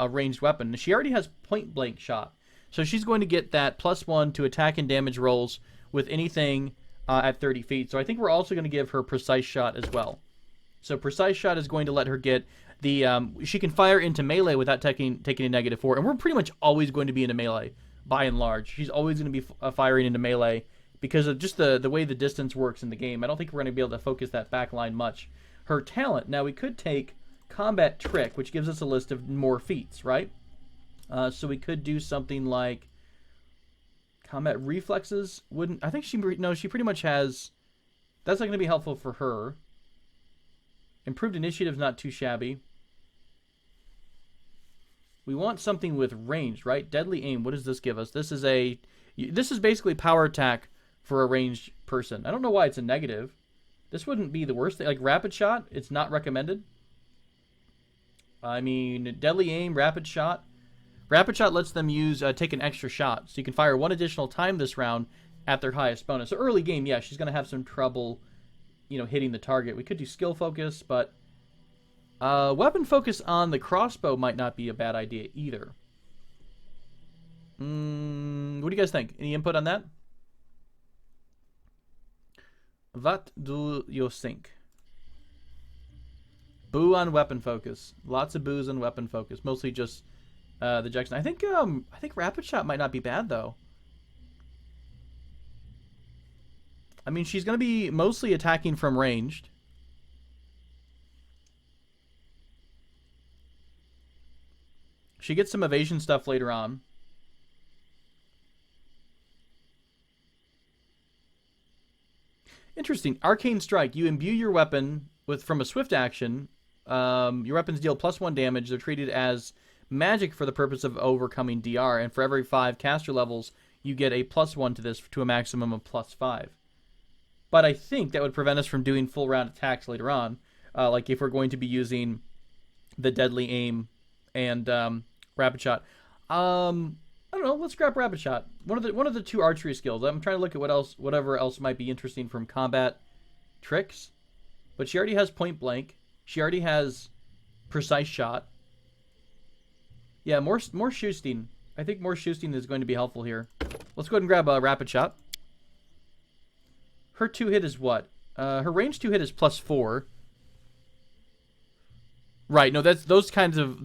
ranged weapon. She already has Point Blank Shot, so she's going to get that +1 to attack and damage rolls with anything at 30 feet. So I think we're also going to give her Precise Shot as well. So Precise Shot is going to let her get the she can fire into melee without taking a -4, and we're pretty much always going to be in a melee by and large. She's always going to be firing into melee because of just the way the distance works in the game. I don't think we're going to be able to focus that back line much. Her talent, now we could take Combat Trick, which gives us a list of more feats, right? So we could do something like Combat Reflexes. I think she pretty much has, that's not going to be helpful for her. Improved Initiative's not too shabby. We want something with range, right? Deadly Aim, what does this give us? This is basically power attack for a ranged person. I don't know why it's a negative. This wouldn't be the worst thing. Like Rapid Shot, it's not recommended. I mean, Deadly Aim, Rapid Shot. Rapid Shot lets them take an extra shot. So you can fire one additional time this round at their highest bonus. So early game, yeah, she's going to have some trouble, hitting the target. We could do Skill Focus, but Weapon Focus on the crossbow might not be a bad idea either. What do you guys think? Any input on that? What do you think? Boo on Weapon Focus. Lots of boos on Weapon Focus. Mostly just the Jackson. I think Rapid Shot might not be bad though. I mean, she's going to be mostly attacking from ranged. She gets some evasion stuff later on. Interesting. Arcane Strike. You imbue your weapon from a swift action. Your weapons deal +1 damage. They're treated as magic for the purpose of overcoming DR. And for every 5 caster levels, you get a +1 to this to a maximum of +5. But I think that would prevent us from doing full round attacks later on. Like if we're going to be using the Deadly Aim and Rapid Shot. I don't know. Let's grab Rapid Shot. One of the 2 archery skills. I'm trying to look at whatever else might be interesting from combat tricks. But she already has Point Blank. She already has Precise Shot. Yeah, more shooting. I think more shooting is going to be helpful here. Let's go ahead and grab a Rapid Shot. Her 2-hit is what? Her range 2-hit is +4. Right. No, that's those kinds of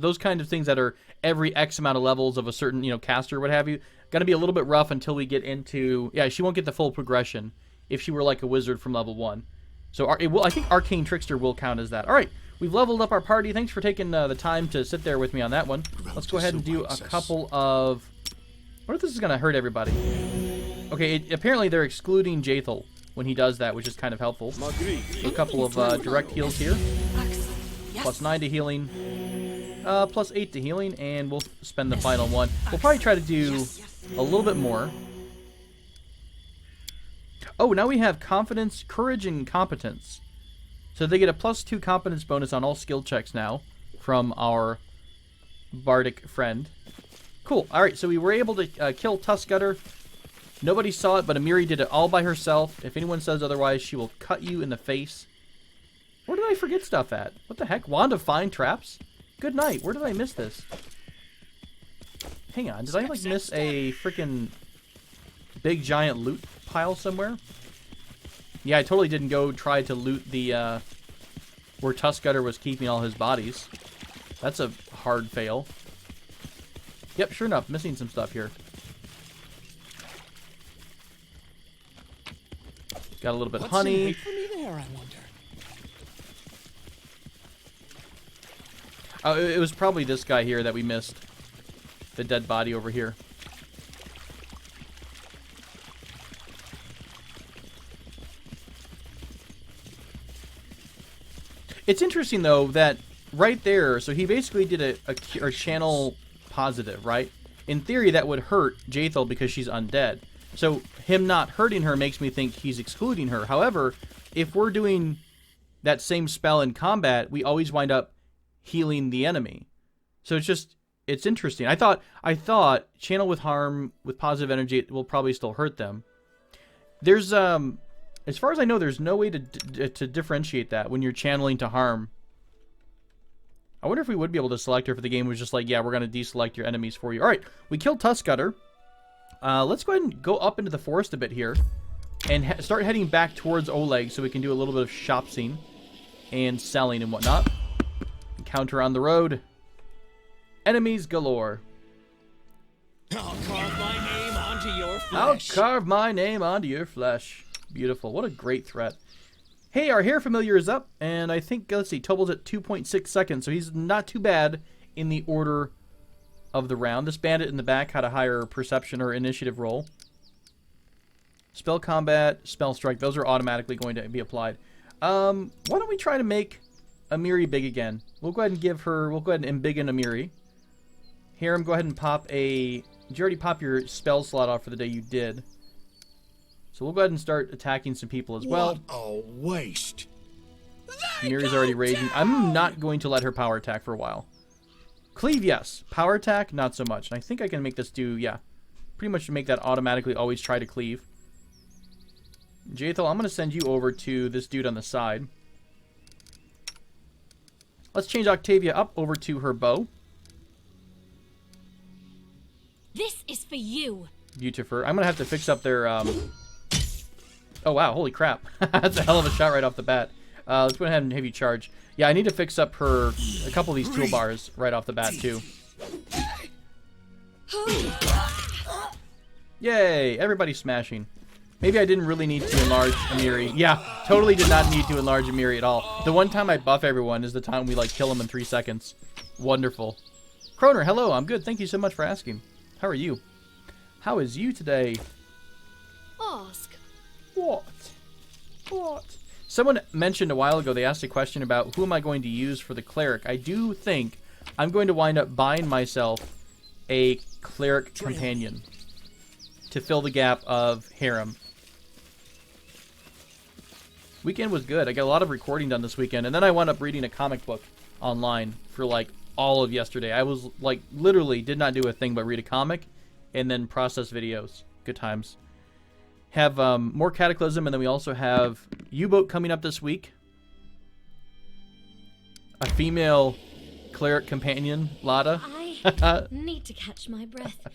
things that are every X amount of levels of a certain, caster or what have you. Going to be a little bit rough until we get into... Yeah, she won't get the full progression if she were like a wizard from level 1. So I think Arcane Trickster will count as that. All right. We've leveled up our party. Thanks for taking the time to sit there with me on that one. Let's go ahead and do a couple of... What if this is going to hurt everybody? Okay, apparently they're excluding Jaethal when he does that, which is kind of helpful. So a couple of direct heals here. +9 to healing. +8 to healing, and we'll spend the final one. We'll probably try to do a little bit more. Oh, now we have Confidence, Courage, and Competence. So they get a +2 Competence bonus on all skill checks now from our Bardic friend. Cool. All right, so we were able to kill Tuskcutter. Nobody saw it, but Amiri did it all by herself. If anyone says otherwise, she will cut you in the face. Where did I forget stuff at? What the heck? Wand of Fine Traps? Good night. Where did I miss this? Hang on. Did I, like, miss a freaking big giant loot pile somewhere? Yeah, I totally didn't go try to loot the, where Tuskcutter was keeping all his bodies. That's a hard fail. Yep, sure enough. Missing some stuff here. Got a little bit of honey. What's in it for me there, I wonder? Oh, it was probably this guy here that we missed. The dead body over here. It's interesting, though, that right there, so he basically did a channel positive, right? In theory, that would hurt Jaethal because she's undead. So him not hurting her makes me think he's excluding her. However, if we're doing that same spell in combat, we always wind up healing the enemy. So it's interesting. I thought channel with harm with positive energy will probably still hurt them. There's as far as I know, there's no way to differentiate that when you're channeling to harm. I wonder if we would be able to select her if the game was just like, yeah, we're going to deselect your enemies for you. All right, we killed Tuskcutter. Let's go ahead and go up into the forest a bit here and start heading back towards Oleg so we can do a little bit of shopsing and selling and whatnot. Encounter on the road. Enemies galore. I'll carve my name onto your flesh. I'll carve my name onto your flesh. Beautiful. What a great threat. Hey, our hair familiar is up, and I think, let's see, Tobal's at 2.6 seconds, so he's not too bad in the order of the round. This bandit in the back had a higher perception or initiative roll. Spell combat, spell strike, those are automatically going to be applied. Why don't we try to make Amiri big again? We'll go ahead and we'll go ahead and embiggen Amiri. Harem, go ahead and pop did you already pop your spell slot off for the day? You did. So we'll go ahead and start attacking some people as well. What a waste. Amiri's already raging. I'm not going to let her power attack for a while. Cleave, yes. Power attack, not so much. And I think I can make this do, yeah. Pretty much make that automatically always try to cleave. Jaethal, I'm going to send you over to this dude on the side. Let's change Octavia up over to her bow. This is for you. Beautiful. I'm going to have to fix up their... Oh, wow. Holy crap. That's a hell of a shot right off the bat. Let's go ahead and have you charge. Yeah, I need to fix up a couple of these toolbars right off the bat, too. Yay! Everybody's smashing. Maybe I didn't really need to enlarge Amiri. Yeah, totally did not need to enlarge Amiri at all. The one time I buff everyone is the time we, like, kill them in 3 seconds. Wonderful. Kroner, hello. I'm good. Thank you so much for asking. How are you? How is you today? Ask. What? What? Someone mentioned a while ago, they asked a question about who am I going to use for the cleric. I do think I'm going to wind up buying myself a cleric companion to fill the gap of harem. Weekend was good. I got a lot of recording done this weekend, and then I wound up reading a comic book online for like all of yesterday. I was like literally did not do a thing but read a comic and then process videos. Good times. Have more Cataclysm, and then we also have U-Boat coming up this week. A female cleric companion, Lada. I need to catch my breath.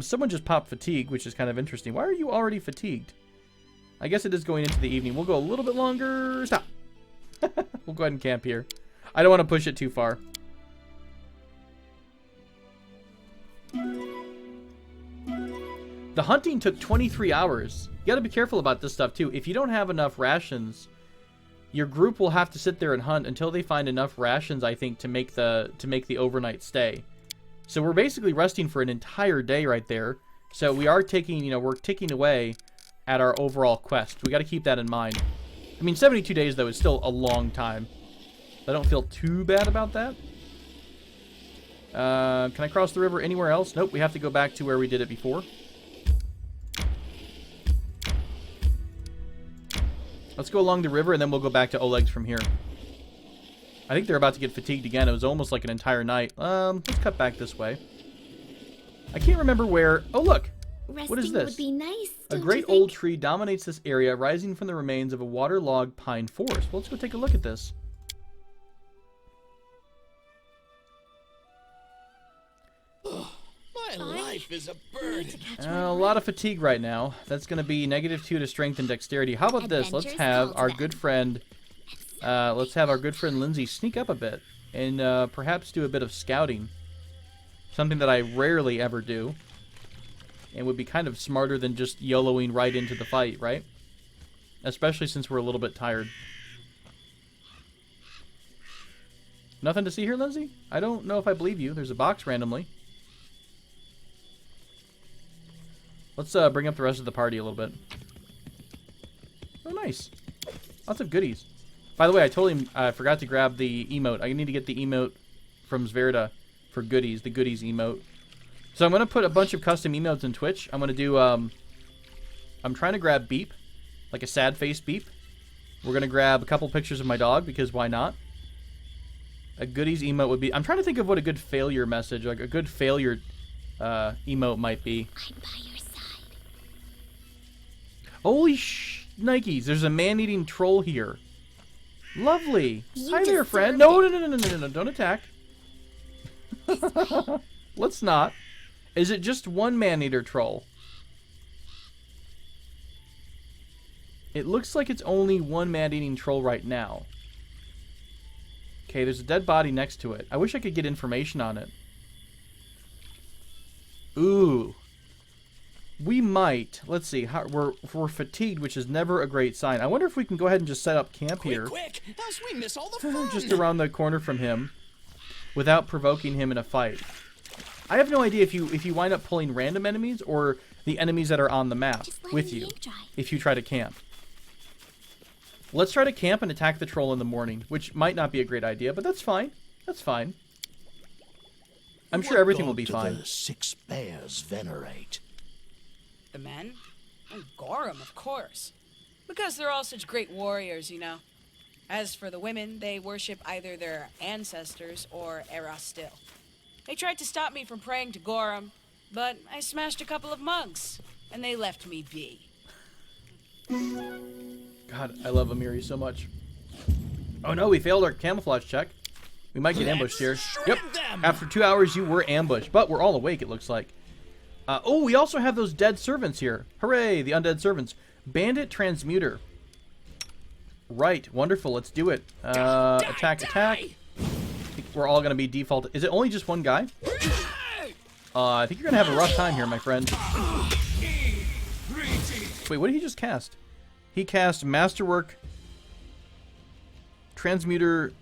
Someone just popped fatigue, which is kind of interesting. Why are you already fatigued? I guess it is going into the evening. We'll go a little bit longer. Stop. We'll go ahead and camp here. I don't want to push it too far. The hunting took 23 hours. You got to be careful about this stuff too. If you don't have enough rations, your group will have to sit there and hunt until they find enough rations, I think, to make the overnight stay. So we're basically resting for an entire day right there. So we are taking, we're ticking away at our overall quest. We got to keep that in mind. I mean, 72 days though is still a long time. I don't feel too bad about that. Can I cross the river anywhere else? Nope, we have to go back to where we did it before. Let's go along the river, and then we'll go back to Oleg's from here. I think they're about to get fatigued again. It was almost like an entire night. Let's cut back this way. I can't remember where... Oh, look! What is this? Would be nice, A great old tree dominates this area, rising from the remains of a waterlogged pine forest. Well, let's go take a look at this. My life is a burden. A lot of fatigue right now. That's going to be -2 to strength and dexterity. How about this? Let's have our good friend... Lindsay sneak up a bit and perhaps do a bit of scouting. Something that I rarely ever do. And would be kind of smarter than just YOLOing right into the fight, right? Especially since we're a little bit tired. Nothing to see here, Lindsay? I don't know if I believe you. There's a box randomly. Let's bring up the rest of the party a little bit. Oh, nice. Lots of goodies. By the way, I totally forgot to grab the emote. I need to get the emote from Zverda for goodies, the goodies emote. So I'm going to put a bunch of custom emotes in Twitch. I'm going to do, I'm trying to grab Beep, like a sad face Beep. We're going to grab a couple pictures of my dog, because why not? A goodies emote would be, I'm trying to think of what a good failure message, like a good failure emote might be. I'm by your side. Holy Nikes, there's a man-eating troll here. Lovely. Hi there, friend. No, don't attack. Let's not. Is it just one man-eater troll? It looks like it's only one man-eating troll right now. Okay, there's a dead body next to it. I wish I could get information on it. Ooh. We might. Let's see. We're fatigued, which is never a great sign. I wonder if we can go ahead and just set up camp here. Quick, else we miss all the fun. Just around the corner from him, without provoking him in a fight. I have no idea if you wind up pulling random enemies or the enemies that are on the map with you if you try to camp. Let's try to camp and attack the troll in the morning, which might not be a great idea, but that's fine. That's fine. I'm sure everything will be fine. The 6 bears venerate. The men? Oh, Gorham, of course. Because they're all such great warriors, you know. As for the women, they worship either their ancestors or Erastil. They tried to stop me from praying to Gorham, but I smashed a couple of monks, and they left me be. God, I love Amiri so much. Oh no, we failed our camouflage check. We might get ambushed here. Yep. After 2 hours, you were ambushed, but we're all awake, it looks like. Oh, we also have those dead servants here. Hooray, the undead servants. Bandit Transmuter. Right, wonderful. Let's do it. Attack. I think we're all going to be default. Is it only just one guy? I think you're going to have a rough time here, my friend. Wait, what did he just cast? He cast Masterwork. Transmuter.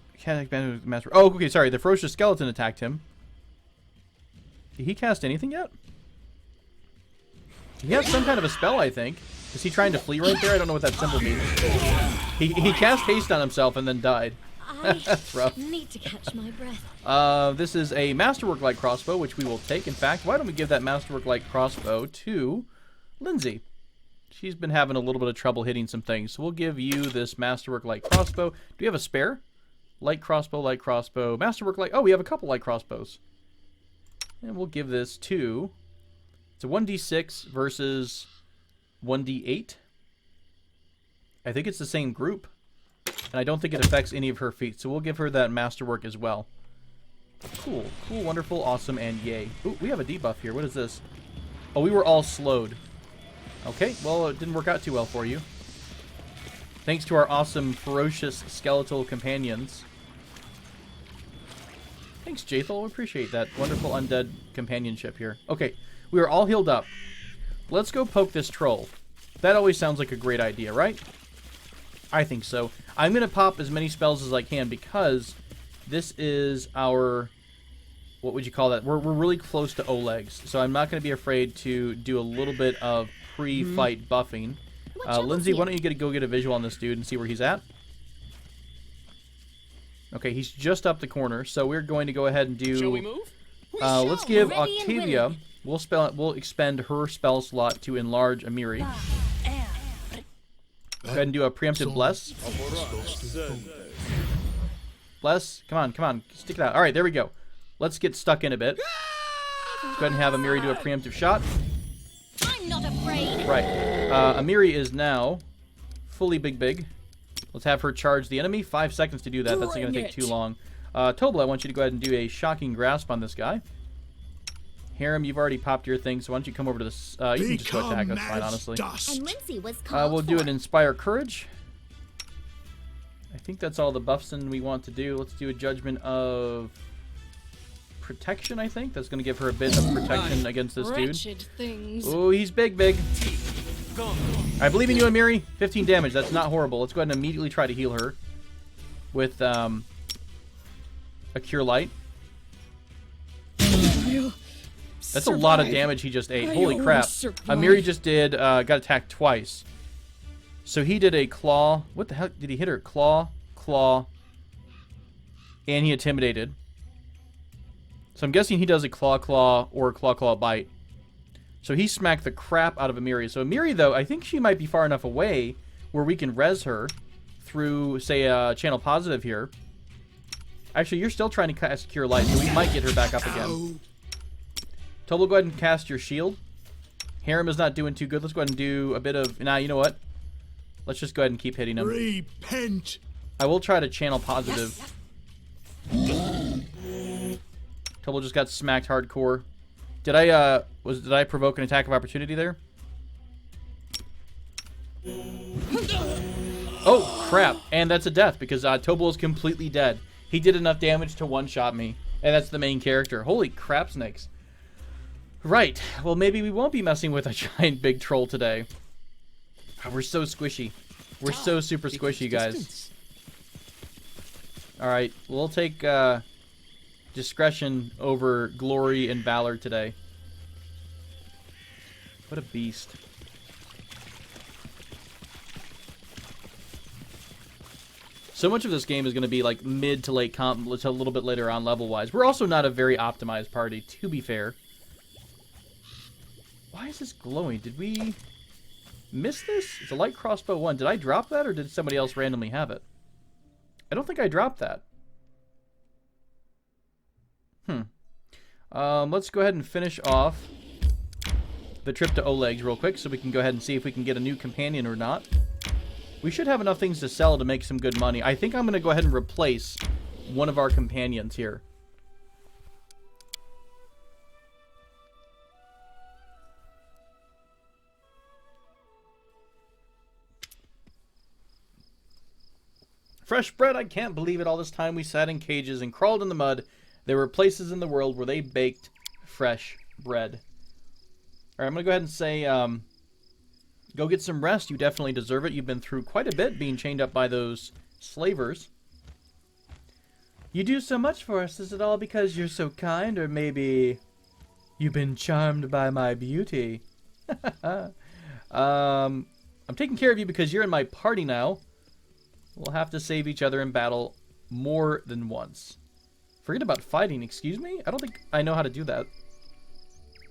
Master. Oh, okay, sorry. The Ferocious Skeleton attacked him. Did he cast anything yet? He has some kind of a spell, I think. Is he trying to flee right there? I don't know what that symbol means. He cast haste on himself and then died. That's I rough. need to catch my breath. This is a Masterwork Light Crossbow, which we will take. In fact, why don't we give that Masterwork Light Crossbow to Lindsay? She's been having a little bit of trouble hitting some things. So we'll give you this Masterwork Light Crossbow. Do we have a spare? Light Crossbow, Light Crossbow, Masterwork Light... Oh, we have a couple Light Crossbows. And we'll give this to... It's a 1d6 versus 1d8. I think it's the same group. And I don't think it affects any of her feats. So we'll give her that Masterwork as well. Cool. Cool, wonderful, awesome, and yay. Ooh, we have a debuff here. What is this? Oh, we were all slowed. Okay, well, it didn't work out too well for you. Thanks to our awesome, ferocious, skeletal companions. Thanks, Jathal. We appreciate that wonderful undead companionship here. Okay, we are all healed up. Let's go poke this troll. That always sounds like a great idea, right? I think so. I'm going to pop as many spells as I can because this is our... What would you call that? We're really close to Oleg's, so I'm not going to be afraid to do a little bit of pre-fight buffing. Lindsay, why don't you go get a visual on this dude and see where he's at? Okay, he's just up the corner, so we're going to go ahead and do... Shall we move? Let's give Ready and Octavia... willing. We'll expend her spell slot to enlarge Amiri. Go ahead and do a preemptive bless. Bless. Come on. Stick it out. All right, there we go. Let's get stuck in a bit. Go ahead and have Amiri do a preemptive shot. I'm not afraid. Right. Amiri is now fully big. Let's have her charge the enemy. 5 seconds to do that. That's not going to take too long. Tobla, I want you to go ahead and do a shocking grasp on this guy. Harem, you've already popped your thing, so why don't you come over to this? You can just go attack. That's fine, honestly. And Lindsay was called We'll do for. an Inspire Courage. I think that's all the buffs in we want to do. Let's do a Judgment of Protection, I think. That's going to give her a bit of protection against this dude. Wretched things. Oh, he's big. I believe in you, Amiri. 15 damage. That's not horrible. Let's go ahead and immediately try to heal her with a Cure Light. That's a lot of damage he just ate. Holy crap. Amiri just got attacked twice. So he did a claw. What the heck did he hit her? Claw. And he intimidated. So I'm guessing he does a claw, or claw bite. So he smacked the crap out of Amiri. So Amiri, though, I think she might be far enough away where we can res her through, say, Channel Positive here. Actually, you're still trying to cast Cure Light, so we might get her back up again. Tobal, go ahead and cast your shield. Harem is not doing too good. Let's go ahead and do a bit of... Nah, you know what? Let's just go ahead and keep hitting him. Repent. I will try to Channel Positive. Tobal just got smacked hardcore. Did I provoke an attack of opportunity there? Oh, crap. And that's a death because Tobal is completely dead. He did enough damage to one-shot me. And that's the main character. Holy crap snakes. Right. Well, maybe we won't be messing with a giant big troll today. Oh, we're so squishy. We're so super squishy, guys. Alright. We'll take discretion over glory and valor today. What a beast. So much of this game is going to be like mid to late comp, a little bit later on level-wise. We're also not a very optimized party, to be fair. Why is this glowing? Did we miss this? It's a light crossbow 1. Did I drop that, or did somebody else randomly have it? I don't think I dropped that. Let's go ahead and finish off the trip to Oleg's real quick so we can go ahead and see if we can get a new companion or not. We should have enough things to sell to make some good money. I think I'm going to go ahead and replace one of our companions here. Fresh bread, I can't believe it. All this time we sat in cages and crawled in the mud. There were places in the world where they baked fresh bread. Alright, I'm going to go ahead and say, go get some rest. You definitely deserve it. You've been through quite a bit being chained up by those slavers. You do so much for us. Is it all because you're so kind, or maybe you've been charmed by my beauty? I'm taking care of you because you're in my party now. We'll have to save each other in battle more than once. Forget about fighting, excuse me? I don't think I know how to do that.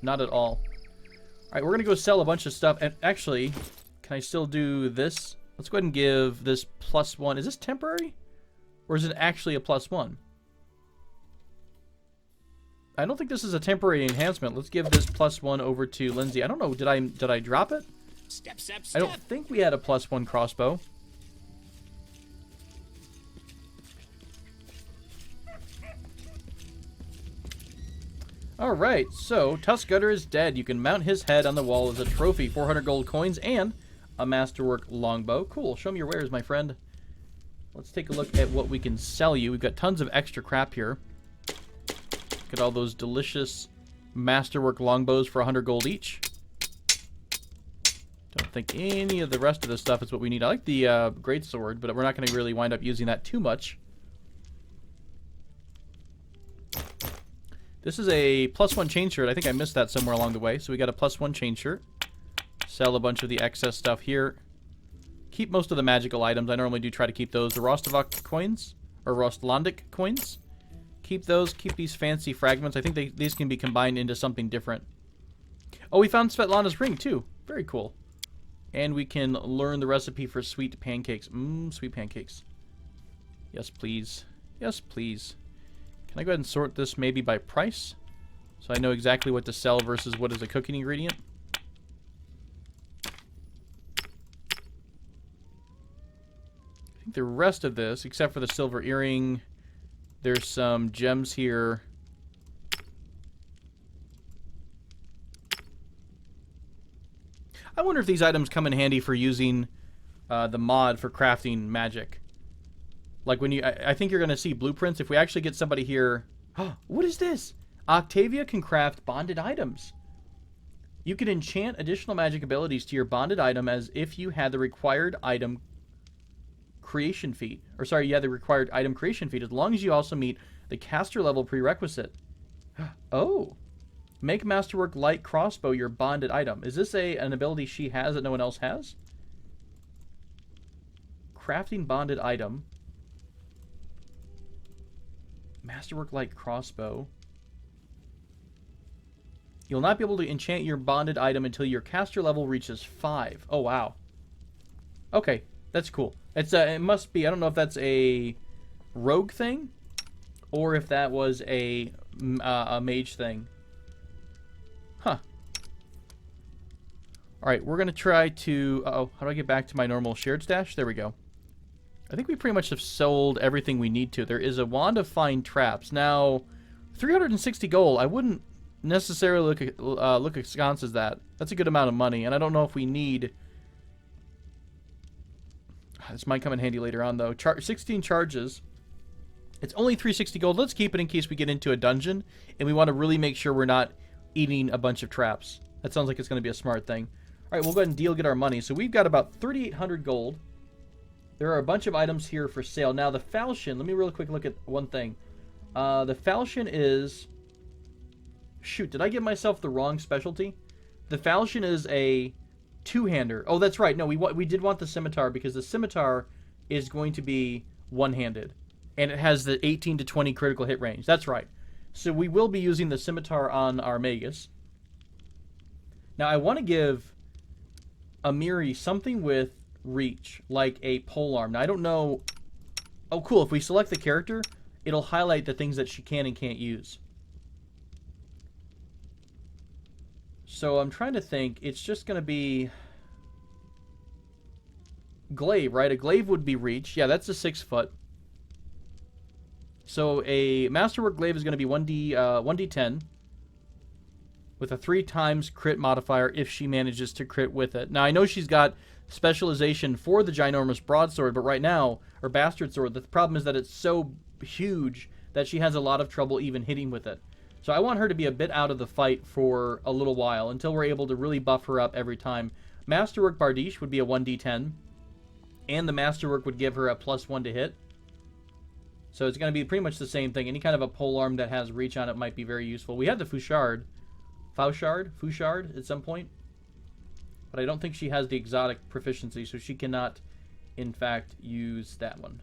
Not at all. Alright, we're going to go sell a bunch of stuff. And actually, can I still do this? Let's go ahead and give this +1. Is this temporary? Or is it actually a +1? I don't think this is a temporary enhancement. Let's give this +1 over to Lindsay. I don't know. Did I drop it? Step, step, I step. don't think we had a +1 crossbow. Alright, so Tuskcutter is dead. You can mount his head on the wall as a trophy. 400 gold coins and a masterwork longbow. Cool. Show me your wares, my friend. Let's take a look at what we can sell you. We've got tons of extra crap here. Look at all those delicious masterwork longbows for 100 gold each. Don't think any of the rest of this stuff is what we need. I like the greatsword, but we're not going to really wind up using that too much. This is a +1 chain shirt. I think I missed that somewhere along the way. So we got a +1 chain shirt. Sell a bunch of the excess stuff here. Keep most of the magical items. I normally do try to keep those. The Rostovok coins, or Rostlandic coins. Keep those. Keep these fancy fragments. I think these can be combined into something different. Oh, we found Svetlana's ring too. Very cool. And we can learn the recipe for sweet pancakes. Sweet pancakes. Yes, please. Yes, please. Can I go ahead and sort this maybe by price? So I know exactly what to sell versus what is a cooking ingredient. I think the rest of this, except for the silver earring, there's some gems here. I wonder if these items come in handy for using the mod for crafting magic. Like when you, I think you're going to see blueprints. If we actually get somebody here. What is this? Octavia can craft bonded items. You can enchant additional magic abilities to your bonded item as if you had the required item creation feat. Or sorry, you had the required item creation feat as long as you also meet the caster level prerequisite. Oh. Make Masterwork Light Crossbow your bonded item. Is this an ability she has that no one else has? Crafting bonded item. Masterwork Light Crossbow. You'll not be able to enchant your bonded item until your caster level reaches 5. Oh, wow. Okay, that's cool. It's it must be, I don't know if that's a rogue thing or if that was a mage thing. Huh. Alright, we're going to try to... Uh-oh, how do I get back to my normal shared stash? There we go. I think we pretty much have sold everything we need to. There is a wand of fine traps. Now, 360 gold. I wouldn't necessarily look askance as that. That's a good amount of money, and I don't know if we need... This might come in handy later on, though. 16 charges. It's only 360 gold. Let's keep it in case we get into a dungeon, and we want to really make sure we're not eating a bunch of traps. That sounds like it's going to be a smart thing. All right, we'll go ahead and get our money. So we've got about 3,800 gold. There are a bunch of items here for sale. Now, the falchion, let me real quick look at one thing. The falchion is... Shoot, did I give myself the wrong specialty? The falchion is a two-hander. Oh, that's right. No, we did want the scimitar because the scimitar is going to be one-handed. And it has the 18 to 20 critical hit range. That's right. So we will be using the scimitar on our Magus. Now, I want to give Amiri something with reach, like a polearm. Now, I don't know... Oh, cool. If we select the character, it'll highlight the things that she can and can't use. So I'm trying to think. It's just going to be... glaive, right? A glaive would be reach. Yeah, that's a 6 foot. So a Masterwork glaive is going to be 1d10 with a 3 times crit modifier if she manages to crit with it. Now, I know she's got specialization for the ginormous broadsword, but right now, or bastard sword, the problem is that it's so huge that she has a lot of trouble even hitting with it. So I want her to be a bit out of the fight for a little while until we're able to really buff her up every time. Masterwork Bardiche would be a 1d10, and the Masterwork would give her a +1 to hit. So it's going to be pretty much the same thing. Any kind of a polearm that has reach on it might be very useful. We had the Fouchard at some point. But I don't think she has the exotic proficiency, so she cannot, in fact, use that one.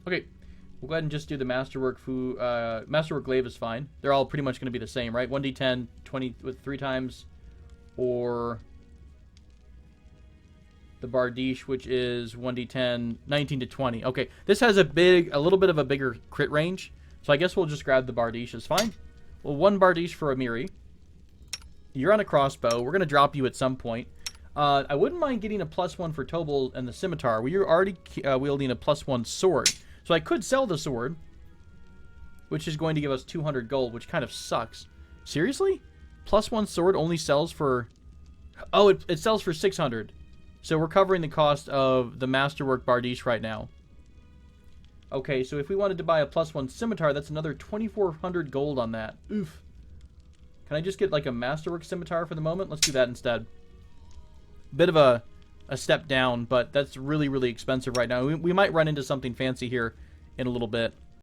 Okay, we'll go ahead and just do the Masterwork Masterwork Glaive is fine. They're all pretty much going to be the same, right? 1d10, 20 with 3 times, or the Bardiche, which is 1d10, 19 to 20. Okay, this has a little bit of a bigger crit range, so I guess we'll just grab the Bardiche. It's fine. Well, 1 Bardiche for Amiri. You're on a crossbow. We're going to drop you at some point. I wouldn't mind getting a +1 for Tobal and the Scimitar. We're already wielding a +1 sword. So I could sell the sword, which is going to give us 200 gold, which kind of sucks. Seriously? +1 sword only sells for... Oh, it sells for 600. So we're covering the cost of the Masterwork Bardiche right now. Okay, so if we wanted to buy a +1 Scimitar, that's another 2,400 gold on that. Oof. Can I just get like a Masterwork Scimitar for the moment? Let's do that instead. Bit of a step down, but that's really, really expensive right now. We might run into something fancy here in a little bit.